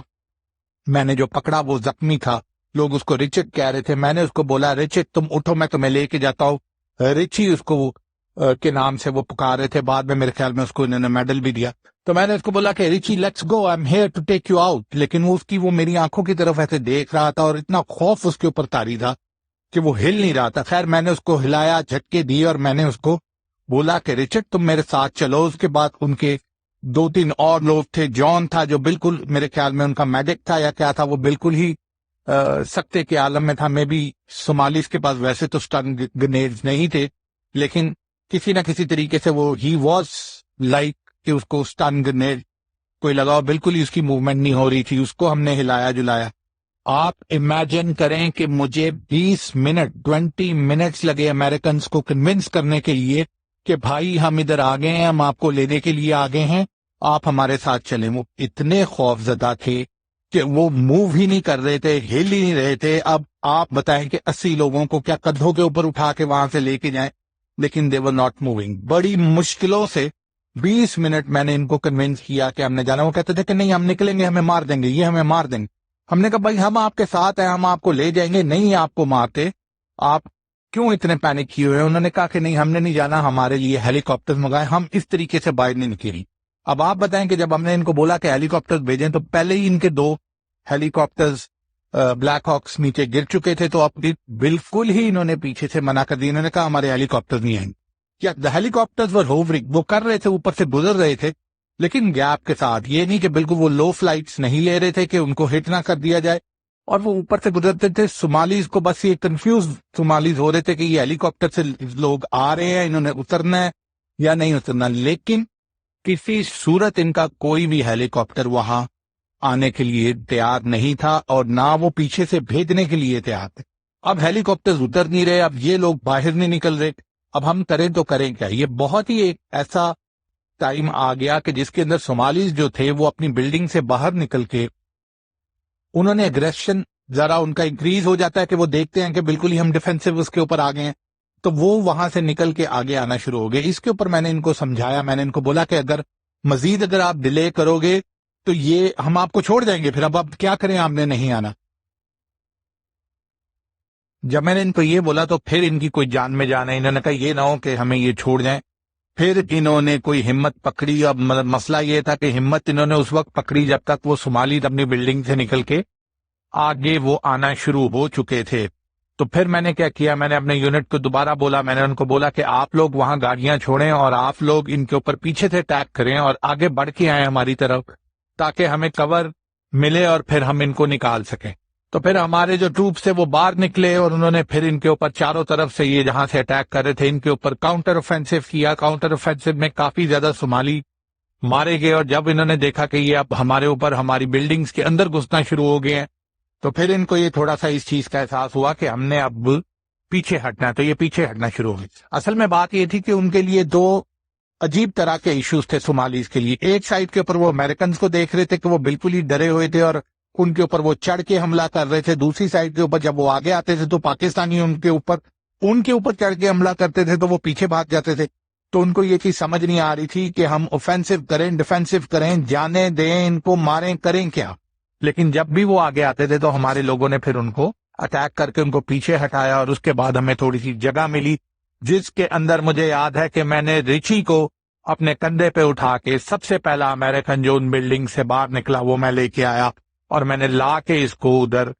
میں نے جو پکڑا وہ زخمی تھا, لوگ اس کو رچرڈ کہہ رہے تھے. میں نے اس کو بولا رچرڈ تم اٹھو, میں تمہیں لے کے جاتا ہوں. رچی اس کو کے نام سے وہ پکار رہے تھے, بعد میں میرے خیال میں اس کو انہوں نے میڈل بھی دیا. تو میں نے اس کو بولا کہ Richie let's go, I am here to take you out. لیکن وہ میری آنکھوں کی طرف ایسے دیکھ رہا تھا اور اتنا خوف اس کے اوپر طاری تھا کہ وہ ہل نہیں رہا تھا. خیر میں نے اس کو ہلایا, جھٹکے دیے, اور میں نے اس کو بولا کہ رچرڈ تم میرے ساتھ چلو. اس کے بعد ان کے 2-3 اور لوگ تھے. جان تھا جو بالکل میرے خیال میں ان کا میڈک تھا یا کیا تھا, وہ بالکل ہی سکتے کے عالم میں تھا. میں بھی صومالیز کے پاس ویسے تو اسٹن گرینیڈز نہیں تھے, لیکن کسی نہ کسی طریقے سے وہ ہی واز لائک کہ اس کو اسٹن گرینیڈ کوئی لگاؤ, بالکل ہی اس کی موومنٹ نہیں ہو رہی تھی. اس کو ہم نے ہلایا جلایا. آپ امیجن کریں کہ مجھے 20 منٹس لگے امریکنز کو کنونس کرنے کے لیے کہ بھائی ہم ادھر آ گئے ہیں, ہم آپ کو لینے کے لیے آ گئے ہیں, آپ ہمارے ساتھ چلیں. وہ اتنے خوف زدہ تھے کہ وہ موو ہی نہیں کر رہے تھے, ہل ہی نہیں رہے تھے. اب آپ بتائیں کہ 80 لوگوں کو کیا کندھوں کے اوپر اٹھا کے وہاں سے لے کے جائیں, لیکن دے ور ناٹ موونگ. بڑی مشکلوں سے 20 منٹ میں نے ان کو کنونس کیا کہ ہم نے جانا. وہ کہتے تھے کہ نہیں ہم نکلیں گے, ہمیں مار دیں گے, یہ ہمیں مار دیں گے. ہم نے کہا بھائی ہم آپ کے ساتھ ہیں, ہم آپ کو لے جائیں گے. نہیں آپ کو مارتے, آپ کیوں اتنے پینک کیے ہوئے ہیں؟ انہوں نے کہا کہ نہیں ہم نے نہیں جانا, ہمارے لیے ہیلی کاپٹر منگائے, ہم اس طریقے سے باہر نہیں نکلی. اب آپ بتائیں کہ جب ہم نے ان کو بولا کہ ہیلی کاپٹر بھیجیں تو پہلے ہی ان کے 2 ہیلی کاپٹرز بلیک ہاکس نیچے گر چکے تھے, تو اب بالکل ہی انہوں نے پیچھے سے منع کر دی. انہوں نے کہا ہمارے ہیلی کاپٹر نہیں آئیں گے. کیا ہیلی کاپٹرز ور ہوورنگ, وہ کر رہے تھے, اوپر سے گزر رہے تھے, لیکن گیپ کے ساتھ. یہ نہیں کہ بالکل وہ لو فلائٹس نہیں لے رہے تھے کہ ان کو ہٹ نہ کر دیا جائے, اور وہ اوپر سے گزرتے تھے. صومالیز کو بس یہ کنفیوز صومالیز ہو رہے تھے کہ یہ ہیلی کاپٹر سے لوگ آ رہے ہیں, انہوں نے اترنا ہے یا نہیں اترنا. لیکن کسی صورت ان کا کوئی بھی ہیلی کاپٹر وہاں آنے کے لیے تیار نہیں تھا, اور نہ وہ پیچھے سے بھیجنے کے لیے تیار تھے. اب ہیلی کاپٹر اتر نہیں رہے, اب یہ لوگ باہر نہیں نکل رہے. اب ہم کریں تو کریں کیا؟ یہ بہت ہی ایک ایسا ٹائم آ گیا کہ جس کے اندر صومالیز جو تھے وہ اپنی بلڈنگ سے باہر نکل کے انہوں نے اگریشن ذرا ان کا انکریز ہو جاتا ہے کہ وہ دیکھتے ہیں کہ بالکل ہی ہم ڈیفینسو اس کے اوپر آ گئے ہیں, تو وہ وہاں سے نکل کے آگے آنا شروع ہو گئے. اس کے اوپر میں نے ان کو سمجھایا, میں نے ان کو بولا کہ اگر آپ ڈیلے کرو گے تو یہ ہم آپ کو چھوڑ جائیں گے, پھر اب کیا کریں, آپ نے نہیں آنا. جب میں نے ان کو یہ بولا تو پھر ان کی کوئی جان میں جان ہے. انہوں نے کہا یہ نہ ہو کہ ہمیں یہ چھوڑ جائیں. پھر انہوں نے کوئی ہمت پکڑی. اب مسئلہ یہ تھا کہ ہمت انہوں نے اس وقت پکڑی جب تک وہ صومالی اپنی بلڈنگ سے نکل کے آگے وہ آنا شروع ہو چکے تھے. تو پھر میں نے کیا کیا، میں نے اپنے یونٹ کو دوبارہ بولا، میں نے ان کو بولا کہ آپ لوگ وہاں گاڑیاں چھوڑیں اور آپ لوگ ان کے اوپر پیچھے سے اٹیک کریں اور آگے بڑھ کے آئیں ہماری طرف تاکہ ہمیں کور ملے اور پھر ہم ان کو نکال سکیں۔ تو پھر ہمارے جو ٹروپس تھے وہ باہر نکلے اور انہوں نے پھر ان کے اوپر چاروں طرف سے یہ جہاں سے اٹیک کر رہے تھے ان کے اوپر کاؤنٹر اوفینسو کیا۔ کاؤنٹر اوفینسو میں کافی زیادہ صومالی مارے گئے، اور جب انہوں نے دیکھا کہ یہ اب ہمارے اوپر ہماری بلڈنگز کے اندر گھسنا شروع ہو گئے ہیں تو پھر ان کو یہ تھوڑا سا اس چیز کا احساس ہوا کہ ہم نے اب پیچھے ہٹنا ہے، تو یہ پیچھے ہٹنا شروع ہو گئی۔ اصل میں بات یہ تھی کہ ان کے لیے دو عجیب طرح کے ایشوز تھے صومالیز کے لیے۔ ایک سائڈ کے اوپر وہ امریکنز کو دیکھ رہے تھے کہ وہ بالکل ہی ڈرے ہوئے تھے اور ان کے اوپر وہ چڑھ کے حملہ کر رہے تھے، دوسری سائڈ کے اوپر جب وہ آگے آتے تھے تو پاکستانی ان کے اوپر چڑھ کے حملہ کرتے تھے تو وہ پیچھے بھاگ جاتے تھے۔ تو ان کو یہ چیز سمجھ نہیں آ رہی تھی کہ ہم اوفینسو کریں ڈیفینسو کریں، جانے دیں ان کو، ماریں، کریں کیا۔ لیکن جب بھی وہ آگے آتے تھے تو ہمارے لوگوں نے پھر ان کو اٹیک کر کے ان کو پیچھے ہٹایا، اور اس کے بعد ہمیں تھوڑی سی جگہ ملی جس کے اندر مجھے یاد ہے کہ میں نے رچی کو اپنے کندھے پہ اٹھا کے سب سے پہلا امریکن جو ان بلڈنگ سے باہر نکلا وہ میں لے کے آیا، اور میں نے لا کے اس کو ادھر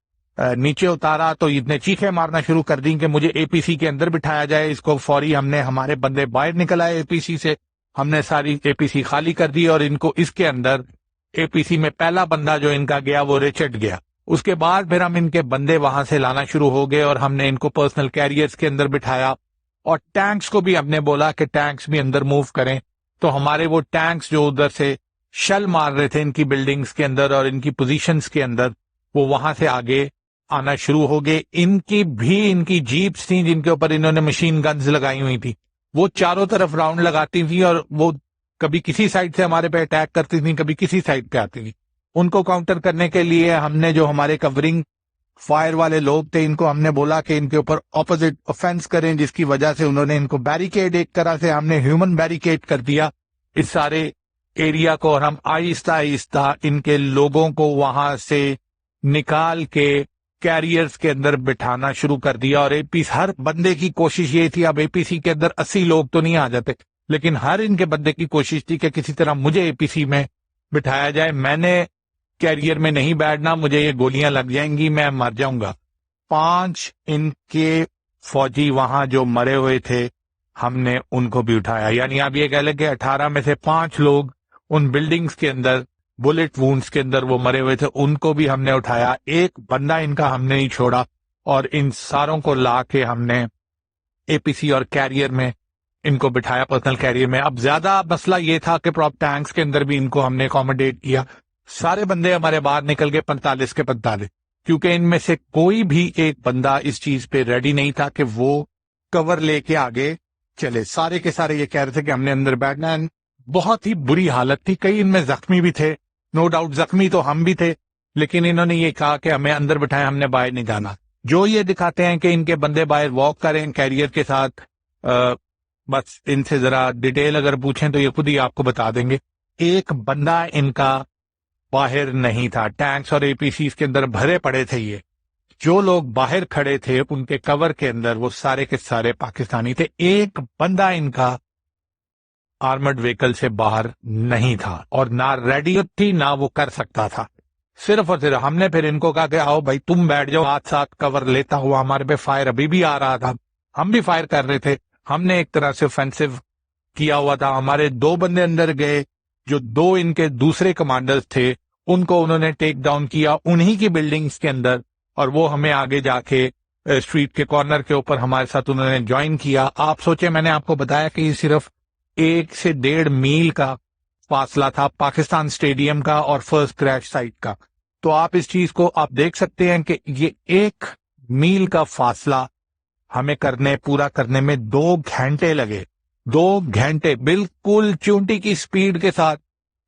نیچے اتارا تو اتنے چیخیں مارنا شروع کر دیں کہ مجھے اے پی سی کے اندر بٹھایا جائے۔ اس کو فوری ہم نے ہمارے بندے باہر نکل آئے اے پی سی سے، ہم نے ساری اے پی سی خالی کر دی، اور ان کو اس کے اندر اے پی سی میں پہلا بندہ جو ان کا گیا وہ ریچرڈ گیا۔ اس کے بعد پھر ہم ان کے بندے وہاں سے لانا شروع ہو گئے اور ہم نے ان کو پرسنل کیریئرز کے اندر بٹھایا، اور ٹینکس کو بھی ہم نے بولا کہ ٹینکس بھی اندر موو کریں۔ تو ہمارے وہ ٹینکس جو ادھر سے شل مار رہے تھے ان کی بلڈنگز کے اندر اور ان کی پوزیشنز کے اندر، وہ وہاں سے آگے آنا شروع ہو گئے۔ ان کی جیپس تھیں جن کے اوپر انہوں نے مشین گنز لگائی ہوئی تھی، وہ چاروں طرف راؤنڈ لگاتی تھیں اور وہ کبھی کسی سائڈ سے ہمارے پہ اٹیک کرتی تھیں، کبھی کسی سائڈ پہ آتی تھیں۔ ان کو کاؤنٹر کرنے کے لیے ہم نے جو ہمارے کورنگ فائر والے لوگ تھے ان کو ہم نے بولا کہ ان کے اوپر اپوزٹ اوفینس کریں، جس کی وجہ سے انہوں نے ان کو بیریکیڈ، ایک طرح سے ہم نے ہیومن بیریکیڈ کر دیا اس سارے ایریا کو، اور ہم آہستہ آہستہ ان کے لوگوں کو وہاں سے نکال کے کیریئرز کے اندر بٹھانا شروع کر دیا۔ اور ہر بندے کی کوشش یہ تھی، اب اے پی سی کے اندر 80 لوگ تو نہیں آ جاتے، لیکن ہر ان کے بندے کی کوشش تھی کہ کسی طرح مجھے اے پی سی میں بٹھایا جائے، میں نے کیریئر میں نہیں بیٹھنا، مجھے یہ گولیاں لگ جائیں گی، میں مر جاؤں گا۔ 5 ان کے فوجی وہاں جو مرے ہوئے تھے ہم نے ان کو بھی اٹھایا، یعنی آپ یہ کہہ لیں کہ 18 میں سے 5 لوگ ان بلڈنگز کے اندر بلٹ وونڈز کے اندر وہ مرے ہوئے تھے، ان کو بھی ہم نے اٹھایا، ایک بندہ ان کا ہم نے نہیں چھوڑا، اور ان ساروں کو لا کے ہم نے اے پی سی اور کیریئر میں ان کو بٹھایا، پرسنل کیریئر میں۔ اب زیادہ مسئلہ یہ تھا کہ پراپ ٹینکس کے اندر بھی ان کو ہم نے اکوموڈیٹ کیا، سارے بندے ہمارے باہر نکل گئے 45 کے 45، کیونکہ ان میں سے کوئی بھی ایک بندہ اس چیز پہ ریڈی نہیں تھا کہ وہ کور لے کے آگے چلے۔ سارے کے سارے یہ کہہ رہے تھے کہ ہم نے اندر بیٹھنا ہے۔ بہت ہی بری حالت تھی، کئی ان میں زخمی بھی تھے، نو ڈاؤٹ زخمی تو ہم بھی تھے، لیکن انہوں نے یہ کہا کہ ہمیں اندر بٹھائیں، ہم نے باہر نہیں جانا۔ جو یہ دکھاتے ہیں کہ ان کے بندے باہر واک کریں کیریئر کے ساتھ، بس ان سے ذرا ڈیٹیل اگر پوچھیں تو یہ خود ہی آپ کو بتا دیں گے، ایک بندہ ان کا باہر نہیں تھا، ٹینکس اور اے پی سیز کے اندر بھرے پڑے تھے۔ یہ جو لوگ باہر کھڑے تھے ان کے کور کے اندر وہ سارے کے سارے پاکستانی تھے، ایک بندہ ان کا آرمڈ وہیکل سے باہر نہیں تھا، اور نہ ریڈی تھی نہ وہ کر سکتا تھا۔ صرف اور صرف ہم نے پھر ان کو کہا کہ آؤ بھائی تم بیٹھ جاؤ، ساتھ کور لیتا ہوا، ہمارے پہ فائر ابھی بھی آ رہا تھا، ہم بھی فائر کر رہے تھے، ہم نے ایک طرح سے اوفینسو کیا ہوا تھا۔ ہمارے 2 بندے اندر گئے، جو 2 ان کے دوسرے کمانڈرز تھے ان کو انہوں نے ٹیک ڈاؤن کیا انہی کی بلڈنگز کے اندر، اور وہ ہمیں آگے جا کے اسٹریٹ کے کارنر کے اوپر ہمارے ساتھ انہوں نے جوائن کیا۔ آپ سوچیں، میں نے آپ کو بتایا کہ یہ صرف 1 سے 1.5 میل کا فاصلہ تھا پاکستان اسٹیڈیم کا اور فرسٹ کریش سائٹ کا، تو آپ اس چیز کو آپ دیکھ سکتے ہیں کہ یہ 1 میل کا فاصلہ ہمیں پورا کرنے میں 2 گھنٹے لگے۔ 2 گھنٹے بالکل چونٹی کی سپیڈ کے ساتھ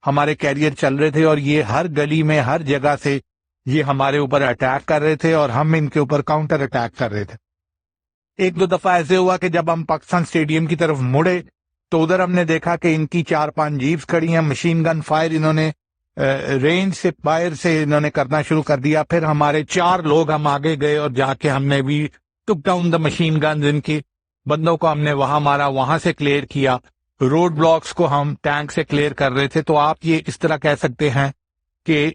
ہمارے کیریئر چل رہے تھے، اور یہ ہر گلی میں ہر جگہ سے یہ ہمارے اوپر اٹیک کر رہے تھے اور ہم ان کے اوپر کاؤنٹر اٹیک کر رہے تھے۔ 1-2 دفعہ ایسے ہوا کہ جب ہم پاکستان اسٹیڈیم کی طرف مڑے تو ادھر ہم نے دیکھا کہ ان کی 4-5 جیپس کھڑی ہیں، مشین گن فائر انہوں نے رینج سے باہر سے انہوں نے کرنا شروع کر دیا۔ پھر ہمارے 4 لوگ ہم آگے گئے اور جا کے ہم نے بھی ٹک ڈاؤن دا مشین گنز، ان کی بندوں کو ہم نے وہاں مارا، وہاں سے کلیئر کیا۔ روڈ بلاکس کو ہم ٹینک سے کلیئر کر رہے تھے۔ تو آپ یہ اس طرح کہہ سکتے ہیں کہ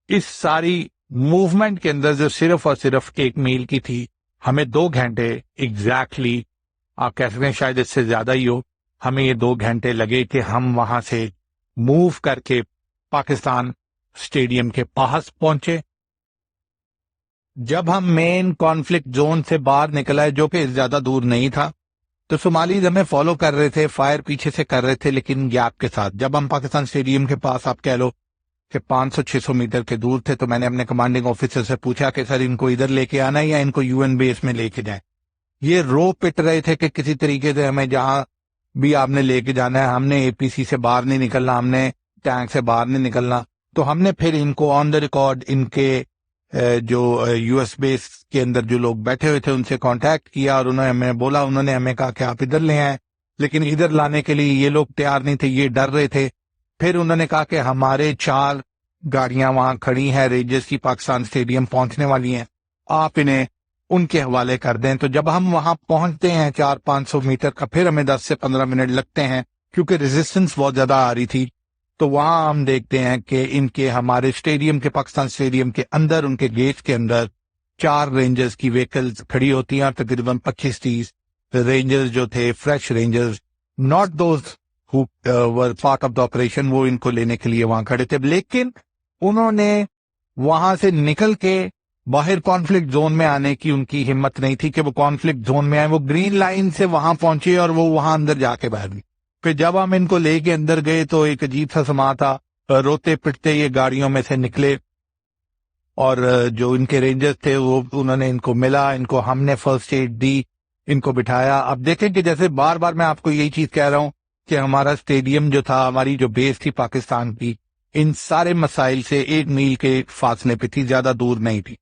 اس ساری موومنٹ کے اندر جو صرف اور صرف 1 میل کی تھی، ہمیں 2 گھنٹے ایگزیکٹلی، آپ کہہ سکتے ہیں شاید اس سے زیادہ ہی ہو، ہمیں یہ 2 گھنٹے لگے کہ ہم وہاں سے موو کر کے پاکستان اسٹیڈیم کے پاس پہنچے۔ جب ہم مین کانفلکٹ زون سے باہر نکل آئے، جو کہ زیادہ دور نہیں تھا، تو صومالیز ہمیں فالو کر رہے تھے، فائر پیچھے سے کر رہے تھے لیکن گیپ کے ساتھ۔ جب ہم پاکستان اسٹیڈیم کے پاس، آپ کہہ لو کہ 500-600 میٹر کے دور تھے، تو میں نے اپنے کمانڈنگ آفیسر سے پوچھا کہ سر ان کو ادھر لے کے آنا ہے یا ان کو یو این بیس میں لے کے جائیں۔ یہ رو پٹ رہے تھے کہ کسی طریقے سے ہمیں جہاں بھی آپ نے لے کے جانا ہے، ہم نے اے پی سی سے باہر نہیں نکلنا، ہم نے ٹینک سے باہر نہیں نکلنا۔ تو ہم نے پھر ان کو آن دا ریکارڈ ان کے جو یو ایس بیس کے اندر جو لوگ بیٹھے ہوئے تھے ان سے کانٹیکٹ کیا، اور انہوں نے ہمیں بولا، انہوں نے ہمیں کہا کہ آپ ادھر لے آئیں، لیکن ادھر لانے کے لیے یہ لوگ تیار نہیں تھے، یہ ڈر رہے تھے۔ پھر انہوں نے کہا کہ ہمارے 4 گاڑیاں وہاں کھڑی ہیں رینجرز کی، پاکستان اسٹیڈیم پہنچنے والی ہیں، آپ انہیں ان کے حوالے کر دیں۔ تو جب ہم وہاں پہنچتے ہیں 400-500 میٹر کا، پھر ہمیں 10 سے 15 منٹ لگتے ہیں کیونکہ ریزسٹنس بہت زیادہ آ رہی تھی۔ تو وہاں ہم دیکھتے ہیں کہ ان کے ہمارے اسٹیڈیم کے، پاکستان اسٹیڈیم کے اندر، ان کے گیٹ کے اندر 4 رینجرز کی وہیکلز کھڑی ہوتی ہیں، اور تقریباً 25-30 رینجرز جو تھے، fresh rangers, not those who were part of the operation, وہ ان کو لینے کے لیے وہاں کھڑے تھے۔ لیکن انہوں نے وہاں سے نکل کے باہر کانفلکٹ زون میں آنے کی ان کی ہمت نہیں تھی کہ وہ کانفلکٹ زون میں آئے۔ وہ گرین لائن سے وہاں پہنچے اور وہ وہاں اندر جا کے بیٹھ گئے۔ پھر جب ہم ان کو لے کے اندر گئے تو ایک عجیب سا سما تھا، روتے پٹتے یہ گاڑیوں میں سے نکلے، اور جو ان کے رینجرز تھے وہ انہوں نے ان کو ملا، ان کو ہم نے فرسٹ ایڈ دی، ان کو بٹھایا۔ اب دیکھیں کہ جیسے بار بار میں آپ کو یہی چیز کہہ رہا ہوں کہ ہمارا اسٹیڈیم جو تھا، ہماری جو بیس تھی پاکستان کی، ان سارے مسائل سے 1 میل کے فاصلے پہ تھی، زیادہ دور نہیں تھی۔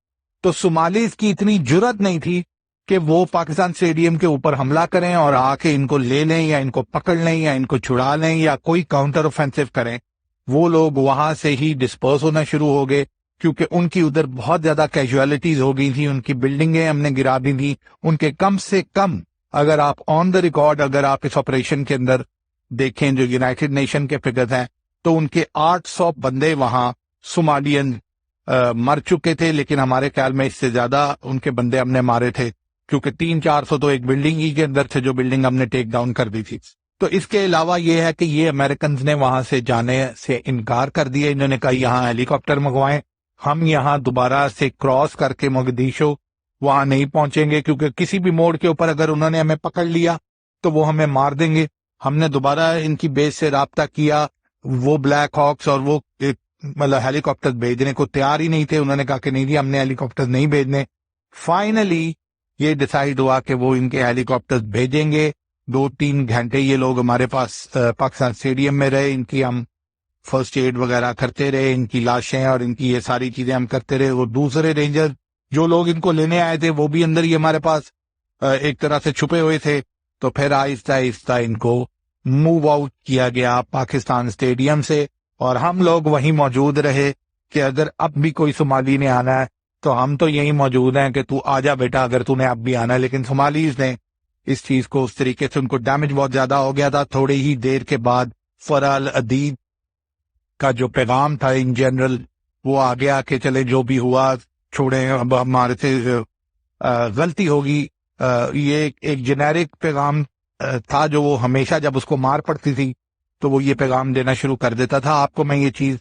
تو صومالیز کی اتنی جرت نہیں تھی کہ وہ پاکستان اسٹیڈیم کے اوپر حملہ کریں اور آ کے ان کو لے لیں یا ان کو پکڑ لیں یا ان کو چھڑا لیں یا کوئی کاؤنٹر اوفینسو کریں۔ وہ لوگ وہاں سے ہی ڈسپرس ہونا شروع ہو گئے، کیونکہ ان کی ادھر بہت زیادہ کیجویلٹیز ہو گئی تھیں، ان کی بلڈنگیں ہم نے گرا دی تھیں، ان کے کم سے کم، اگر آپ آن دا ریکارڈ، اگر آپ اس آپریشن کے اندر دیکھیں جو یونائٹڈ نیشن کے فگرز ہیں، تو ان کے 800 بندے وہاں صومالین مر چکے تھے، لیکن ہمارے خیال میں اس سے زیادہ ان کے بندے ہم نے مارے تھے، کیونکہ 300-400 تو ایک بلڈنگ ہی کے اندر تھے، جو بلڈنگ ہم نے ٹیک ڈاؤن کر دی تھی۔ تو اس کے علاوہ یہ ہے کہ یہ امریکنز نے وہاں سے جانے سے انکار کر دیا، انہوں نے کہا یہاں ہیلی کاپٹر منگوائیں، ہم یہاں دوبارہ سے کراس کر کے مقدیشو وہاں نہیں پہنچیں گے، کیونکہ کسی بھی موڑ کے اوپر اگر انہوں نے ہمیں پکڑ لیا تو وہ ہمیں مار دیں گے۔ ہم نے دوبارہ ان کی بیس سے رابطہ کیا، وہ بلیک ہاکس اور وہ مطلب ہیلی کاپٹر بھیجنے کو تیار ہی نہیں تھے، انہوں نے کہا کہ نہیں جی ہم نے ہیلی کاپٹر نہیں بھیجنے۔ فائنلی یہ ڈیسائیڈ ہوا کہ وہ ان کے ہیلی کاپٹر بھیجیں گے۔ 2-3 گھنٹے یہ لوگ ہمارے پاس پاکستان اسٹیڈیم میں رہے، ان کی ہم فرسٹ ایڈ وغیرہ کرتے رہے، ان کی لاشیں اور ان کی یہ ساری چیزیں ہم کرتے رہے۔ وہ دوسرے رینجر جو لوگ ان کو لینے آئے تھے وہ بھی اندر ہی ہمارے پاس ایک طرح سے چھپے ہوئے تھے۔ تو پھر آہستہ آہستہ ان کو موو آؤٹ کیا گیا پاکستان اسٹیڈیم سے، اور ہم لوگ وہیں موجود رہے کہ اگر اب بھی کوئی صومالی نے آنا ہے تو ہم تو یہیں موجود ہیں کہ تو آ جا بیٹا اگر تو نے اب بھی آنا ہے۔ لیکن صومالیز نے اس چیز کو اس طریقے سے، ان کو ڈیمیج بہت زیادہ ہو گیا تھا۔ تھوڑی ہی دیر کے بعد فرح العدید کا جو پیغام تھا ان جنرل وہ آ گیا کہ چلے جو بھی ہوا چھوڑیں، اب ہمارے سے غلطی ہوگی۔ یہ ایک جنیرک پیغام تھا جو وہ ہمیشہ جب اس کو مار پڑتی تھی تو وہ یہ پیغام دینا شروع کر دیتا تھا۔ آپ کو میں یہ چیز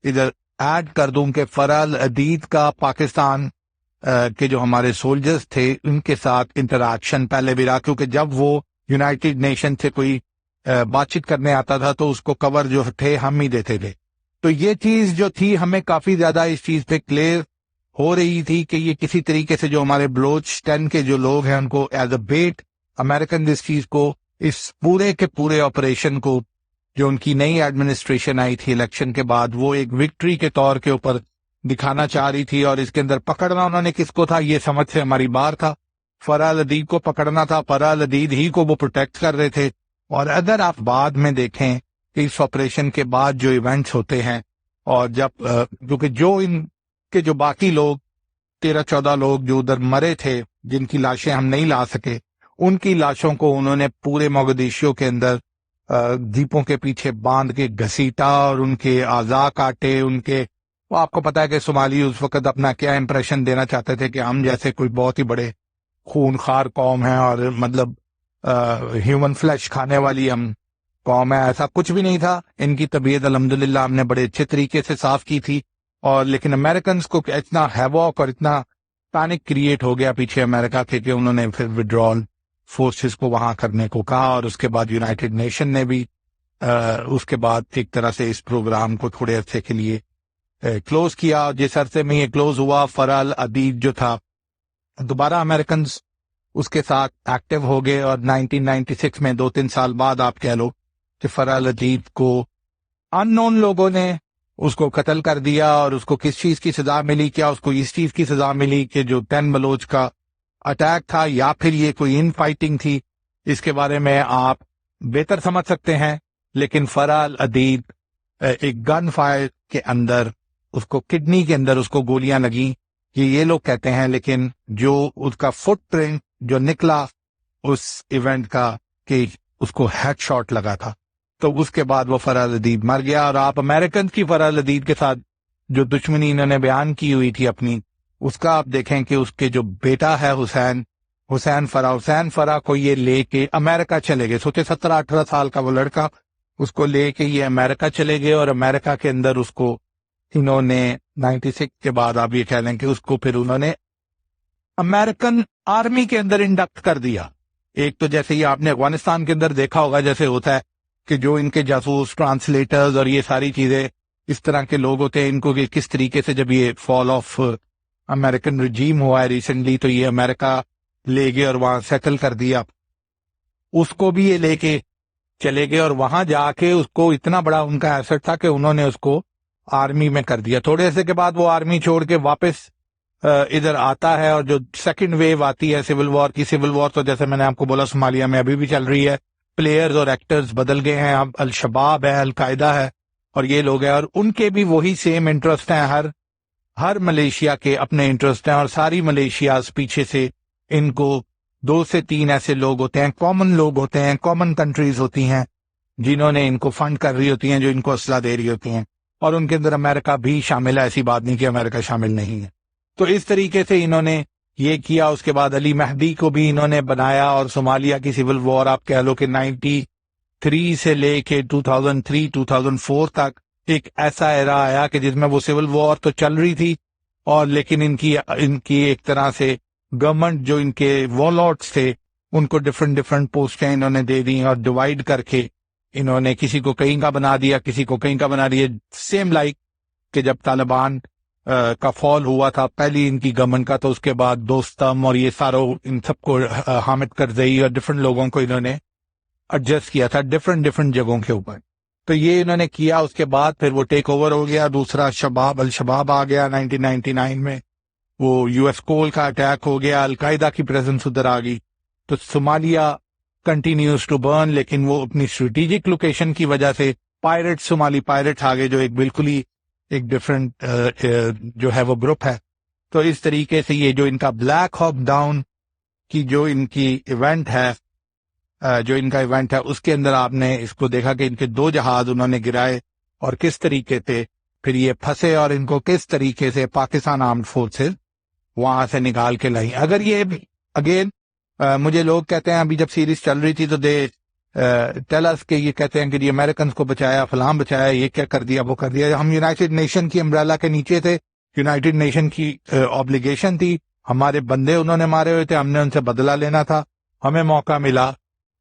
ادھر ایڈ کر دوں کہ فرح العدید کا پاکستان کے جو ہمارے سولجرز تھے ان کے ساتھ انٹریکشن پہلے بھی رہا، کیونکہ جب وہ یونائٹڈ نیشن سے کوئی بات چیت کرنے آتا تھا تو اس کو کور جو تھے ہم ہی دیتے تھے۔ تو یہ چیز جو تھی ہمیں کافی زیادہ اس چیز پہ کلیئر ہو رہی تھی کہ یہ کسی طریقے سے جو ہمارے بلوچستان کے جو لوگ ہیں ان کو ایز اے بیٹ امریکن اس چیز کو، اس پورے کے پورے آپریشن کو جو ان کی نئی ایڈمنسٹریشن آئی تھی الیکشن کے بعد، وہ ایک وکٹری کے طور کے اوپر دکھانا چاہ رہی تھی، اور اس کے اندر پکڑنا انہوں نے کس کو تھا یہ سمجھ سے ہماری باہر تھا۔ فرح العدید کو پکڑنا تھا، فرح العدید ہی کو وہ پروٹیکٹ کر رہے تھے۔ اور اگر آپ بعد میں دیکھیں کہ اس آپریشن کے بعد جو ایونٹس ہوتے ہیں، اور جب کیونکہ جو ان کے جو باقی لوگ 13-14 لوگ جو ادھر مرے تھے جن کی لاشیں ہم نہیں لا سکے، ان کی لاشوں کو انہوں نے پورے موگدیشو کے اندر جیپوں کے پیچھے باندھ کے گھسیٹا اور ان کے اعضاء کاٹے، ان کے، وہ آپ کو پتا ہے کہ صومالی اس وقت اپنا کیا امپریشن دینا چاہتے تھے کہ ہم جیسے کوئی بہت ہی بڑے خونخوار قوم ہے اور مطلب ہیومن فلیش کھانے والی ہم قوم ہے. ایسا کچھ بھی نہیں تھا. ان کی طبیعت الحمدللہ ہم نے بڑے اچھے طریقے سے صاف کی تھی. اور لیکن امریکنز کو اتنا ہیوک اور اتنا پینک کریٹ ہو گیا پیچھے امریکہ کے کہ انہوں نے پھر وڈرال فورسز کو وہاں کرنے کو کہا. اور اس کے بعد یونائٹڈ نیشن نے بھی اس کے بعد ایک طرح سے اس پروگرام کو تھوڑے عرصے کے لیے کلوز کیا. جس عرصے میں یہ کلوز ہوا فرح العدید جو تھا دوبارہ امریکنز اس کے ساتھ ایکٹیو ہو گئے. اور 1996 میں 2-3 سال بعد آپ کہہ لو کہ فرح العدید کو ان نون لوگوں نے اس کو قتل کر دیا. اور اس کو کس چیز کی سزا ملی؟ کیا اس کو اس چیز کی سزا ملی کہ جو 10 بلوچ کا اٹیک تھا یا پھر یہ کوئی ان فائٹنگ تھی؟ اس کے بارے میں آپ بہتر سمجھ سکتے ہیں. لیکن فرح العدید ایک گن فائر کے اندر اس کو کڈنی کے اندر اس کو گولیاں لگیں یہ لوگ کہتے ہیں. لیکن جو اس کا فٹ پرنٹ جو نکلا اس ایونٹ کا کہ اس کو ہیڈ شاٹ لگا تھا تو اس کے بعد وہ فرح العدید مر گیا. اور آپ امریکن کی فرح العدید کے ساتھ جو دشمنی انہوں نے بیان کی ہوئی تھی اپنی اس کا آپ دیکھیں کہ اس کے جو بیٹا ہے حسین فرح کو یہ لے کے امریکہ چلے گئے. سوچے 17-18 سال کا وہ لڑکا اس کو لے کے یہ امریکہ چلے گئے. اور امریکہ کے اندر اس کو انہوں نے 96 کے بعد آپ یہ کہہ لیں کہ اس کو پھر انہوں نے امریکن آرمی کے اندر انڈکٹ کر دیا. ایک تو جیسے یہ آپ نے افغانستان کے اندر دیکھا ہوگا جیسے ہوتا ہے کہ جو ان کے جاسوس ٹرانسلیٹرز اور یہ ساری چیزیں اس طرح کے لوگ ہوتے ہیں ان کو کس طریقے سے جب یہ فال آف امریکن رجیم ہوا ہے ریسنٹلی تو یہ امریکہ لے گئے اور وہاں سیٹل کر دیا. اس کو بھی یہ لے کے چلے گئے اور وہاں جا کے اس کو اتنا بڑا ان کا ایسٹ تھا کہ انہوں نے اس کو آرمی میں کر دیا. تھوڑے عرصے کے بعد وہ آرمی چھوڑ کے واپس ادھر آتا ہے. اور جو سیکنڈ ویو آتی ہے سول وار تو جیسے میں نے آپ کو بولا صومالیہ میں ابھی بھی چل رہی ہے. پلیئرز اور ایکٹرز بدل گئے ہیں. اب الشباب ہے, القاعدہ ہے اور یہ لوگ ہیں اور ان کے بھی وہی سیم انٹرسٹ ہیں. ہر ملیشیا کے اپنے انٹرسٹ ہیں اور ساری ملیشیاز پیچھے سے ان کو 2 سے 3 ایسے لوگ ہوتے ہیں, کامن لوگ ہوتے ہیں, کامن کنٹریز ہوتی ہیں جنہوں نے ان کو فنڈ کر رہی ہوتی ہیں, جو ان کو اسلحہ دے رہی ہوتی ہیں. اور ان کے اندر امریکہ بھی شامل ہے. ایسی بات نہیں کہ امریکہ شامل نہیں ہے. تو اس طریقے سے انہوں نے یہ کیا. اس کے بعد علی مہدی کو بھی انہوں نے بنایا اور صومالیہ کی سول وار آپ کہہ لو کہ 93 سے لے کے 2003-2004 تک ایک ایسا ایرا آیا کہ جس میں وہ سول وار تو چل رہی تھی اور لیکن ان کی ایک طرح سے گورنمنٹ جو ان کے وارلارڈز تھے ان کو ڈفرنٹ پوسٹیں انہوں نے دے دی اور ڈیوائیڈ کر کے انہوں نے کسی کو کہیں کا بنا دیا, کسی کو کہیں کا بنا دیا. سیم لائک کہ جب طالبان کا فال ہوا تھا پہلی ان کی گورنمنٹ کا تو اس کے بعد دوستم اور یہ ساروں ان سب کو حامد کرزئی اور ڈفرنٹ لوگوں کو انہوں نے ایڈجسٹ کیا تھا ڈفرنٹ جگہوں کے اوپر. تو یہ انہوں نے کیا. اس کے بعد پھر وہ ٹیک اوور ہو گیا. دوسرا الشباب آ گیا 1999 میں. وہ یو ایس کول کا اٹیک ہو گیا. القاعدہ کی پریزنس ادھر آ گئی. تو صومالیہ کنٹینیوز ٹو برن لیکن وہ اپنی اسٹریٹجک لوکیشن کی وجہ سے صومالی پائرٹس آ گئے جو ایک بالکل ہی ایک ڈفرنٹ جو ہے وہ گروپ ہے. تو اس طریقے سے یہ جو ان کا بلیک ہاک ڈاؤن کی جو ان کی ایونٹ ہے اس کے اندر آپ نے اس کو دیکھا کہ ان کے 2 جہاز انہوں نے گرائے اور کس طریقے سے پھر یہ پھنسے اور ان کو کس طریقے سے پاکستان آرمڈ فورسز وہاں سے نکال کے لائیں. اگر یہ اگین مجھے لوگ کہتے ہیں ابھی جب سیریز چل رہی تھی تو دے ٹیل اس کہ یہ کہتے ہیں کہ یہ امریکنز کو بچایا فلاں بچایا یہ کیا کر دیا وہ کر دیا. ہم یونائٹڈ نیشن کی امبریلا کے نیچے تھے. یونائٹڈ نیشن کی آبلیگیشن تھی. ہمارے بندے انہوں نے مارے ہوئے تھے. ہم نے ان سے بدلہ لینا تھا. ہمیں موقع ملا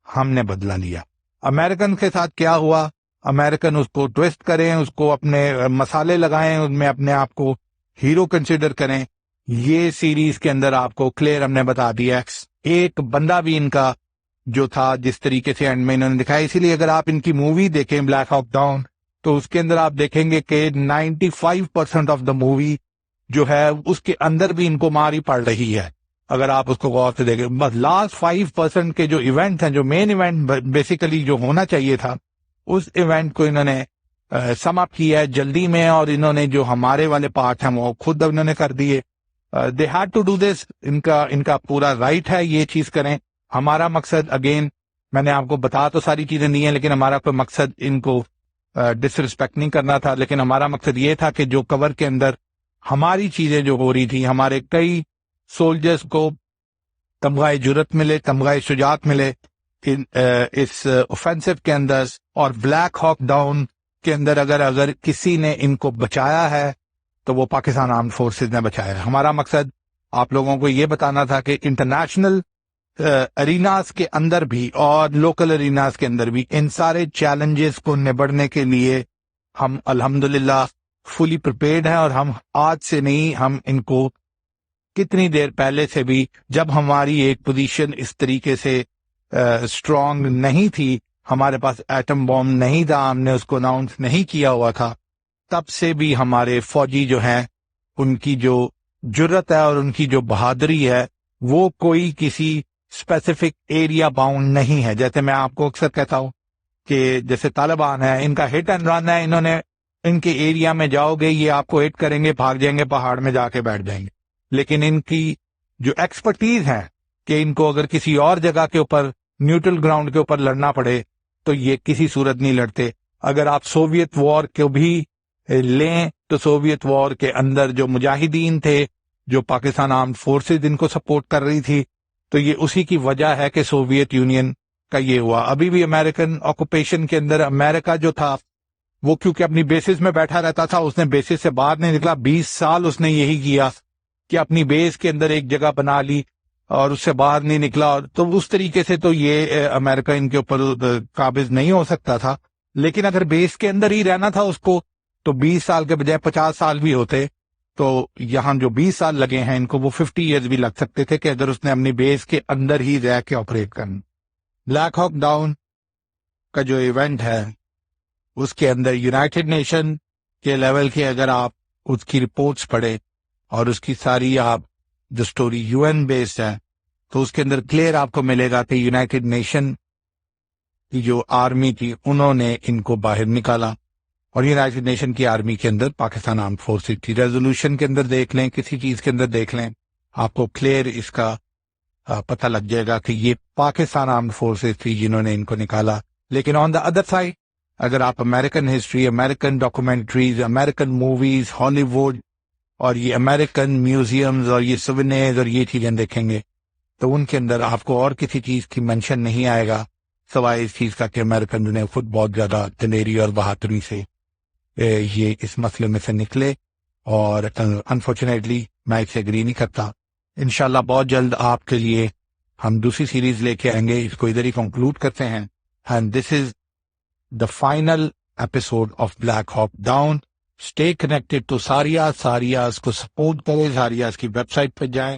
ہم نے بدلہ لیا. امریکن کے ساتھ کیا ہوا؟ امریکن اس کو ٹویسٹ کریں, اس کو اپنے مسالے لگائیں, ان میں اپنے آپ کو ہیرو کنسیڈر کریں. یہ سیریز کے اندر آپ کو کلیئر ہم نے بتا دیا. ایک بندہ بھی ان کا جو تھا جس طریقے سے اینڈ میں انہوں نے دکھایا. اسی لیے اگر آپ ان کی مووی دیکھیں بلیک ہاک ڈاؤن تو اس کے اندر آپ دیکھیں گے کہ 95% آف دا مووی جو ہے اس کے اندر بھی ان کو مار ہی پڑ رہی ہے. اگر آپ اس کو غور سے دیکھیں بس لاسٹ 5% کے جو ایونٹ ہیں جو مین ایونٹ بیسیکلی جو ہونا چاہیے تھا اس ایونٹ کو انہوں نے سم اپ کیا ہے جلدی میں اور انہوں نے جو ہمارے والے پارٹ ہیں وہ خود انہوں نے کر دیے. They had to do this. ان کا پورا رائٹ ہے یہ چیز کریں. ہمارا مقصد اگین میں نے آپ کو بتا تو ساری چیزیں دی ہیں لیکن ہمارا کوئی مقصد ان کو ڈس رسپیکٹ نہیں کرنا تھا. لیکن ہمارا مقصد یہ تھا کہ جو کور کے اندر ہماری چیزیں جو ہو رہی تھی ہمارے کئی سولجرز کو تمغہ جرت ملے، تمغہ شجاعت ملے اس اوفینسو کے اندر. اور بلیک ہاک ڈاؤن کے اندر اگر کسی نے ان کو بچایا ہے تو وہ پاکستان آرمڈ فورسز نے بچایا ہے. ہمارا مقصد آپ لوگوں کو یہ بتانا تھا کہ انٹرنیشنل اریناز کے اندر بھی اور لوکل اریناز کے اندر بھی ان سارے چیلنجز کو نبڑنے کے لیے ہم الحمدللہ فلی پریپیئرڈ ہیں. اور ہم آج سے نہیں، ہم ان کو کتنی دیر پہلے سے بھی، جب ہماری ایک پوزیشن اس طریقے سے اسٹرانگ نہیں تھی، ہمارے پاس ایٹم بام نہیں تھا، ہم نے اس کو اناؤنس نہیں کیا ہوا تھا، تب سے بھی ہمارے فوجی جو ہیں ان کی جو جرت ہے اور ان کی جو بہادری ہے وہ کوئی کسی اسپیسیفک ایریا باؤنڈ نہیں ہے. جیسے میں آپ کو اکثر کہتا ہوں کہ جیسے طالبان ہے، ان کا ہٹ اینڈ رن ہے، انہوں نے ان کے ایریا میں جاؤ گے یہ آپ کو ہٹ کریں گے، بھاگ جائیں گے، پہاڑ میں جا کے بیٹھ جائیں گے. لیکن ان کی جو ایکسپرٹیز ہے کہ ان کو اگر کسی اور جگہ کے اوپر نیوٹرل گراؤنڈ کے اوپر لڑنا پڑے تو یہ کسی صورت نہیں لڑتے. اگر آپ سوویت وار کو بھی لیں تو سوویت وار کے اندر جو مجاہدین تھے، جو پاکستان آرمڈ فورسز ان کو سپورٹ کر رہی تھی، تو یہ اسی کی وجہ ہے کہ سوویت یونین کا یہ ہوا. ابھی بھی امریکن آکوپیشن کے اندر امریکہ جو تھا وہ کیونکہ اپنی بیسز میں بیٹھا رہتا تھا، اس نے بیسز سے باہر نہیں نکلا. 20 سال اس نے یہی کیا کہ اپنی بیس کے اندر ایک جگہ بنا لی اور اس سے باہر نہیں نکلا. اور تو اس طریقے سے تو یہ امریکہ ان کے اوپر قابض نہیں ہو سکتا تھا. لیکن اگر بیس کے اندر ہی رہنا تھا اس کو تو 20 سال کے بجائے 50 سال بھی ہوتے. تو یہاں جو 20 سال لگے ہیں ان کو وہ 50 ایئرز بھی لگ سکتے تھے کہ اگر اس نے اپنی بیس کے اندر ہی رہ کے آپریٹ کرنا. بلیک ہاک ڈاؤن کا جو ایونٹ ہے اس کے اندر یونائٹڈ نیشن کے لیول کے اگر آپ اس کی رپورٹس پڑھیں اور اس کی ساری آپ جو سٹوری یو این بیسڈ ہے تو اس کے اندر کلیئر آپ کو ملے گا کہ یونائٹڈ نیشن کی جو آرمی تھی انہوں نے ان کو باہر نکالا. اور یونائٹڈ نیشن کی آرمی کے اندر پاکستان آرمڈ فورسز تھی. ریزولوشن کے اندر دیکھ لیں، کسی چیز کے اندر دیکھ لیں، آپ کو کلیئر اس کا پتہ لگ جائے گا کہ یہ پاکستان آرمڈ فورسز تھی جنہوں نے ان کو نکالا. لیکن آن دا ادر سائڈ اگر آپ American history, American documentaries, American movies, ہالی ووڈ اور یہ امریکن میوزیمز اور یہ سوینیرز اور یہ چیزیں دیکھیں گے تو ان کے اندر آپ کو اور کسی چیز کی منشن نہیں آئے گا سوائے اس چیز کا کہ امریکن نے خود بہت زیادہ دلیری اور بہادری سے یہ اس مسئلے میں سے نکلے. اور انفارچونیٹلی میں اس سے اگری نہیں کرتا. انشاءاللہ بہت جلد آپ کے لیے ہم دوسری سیریز لے کے آئیں گے. اس کو ادھر ہی کنکلوڈ کرتے ہیں. And this is the final episode of Black Hawk Down. Stay connected to ساریاز کو سپورٹ کریں. ساریاز کی ویب سائٹ پہ جائیں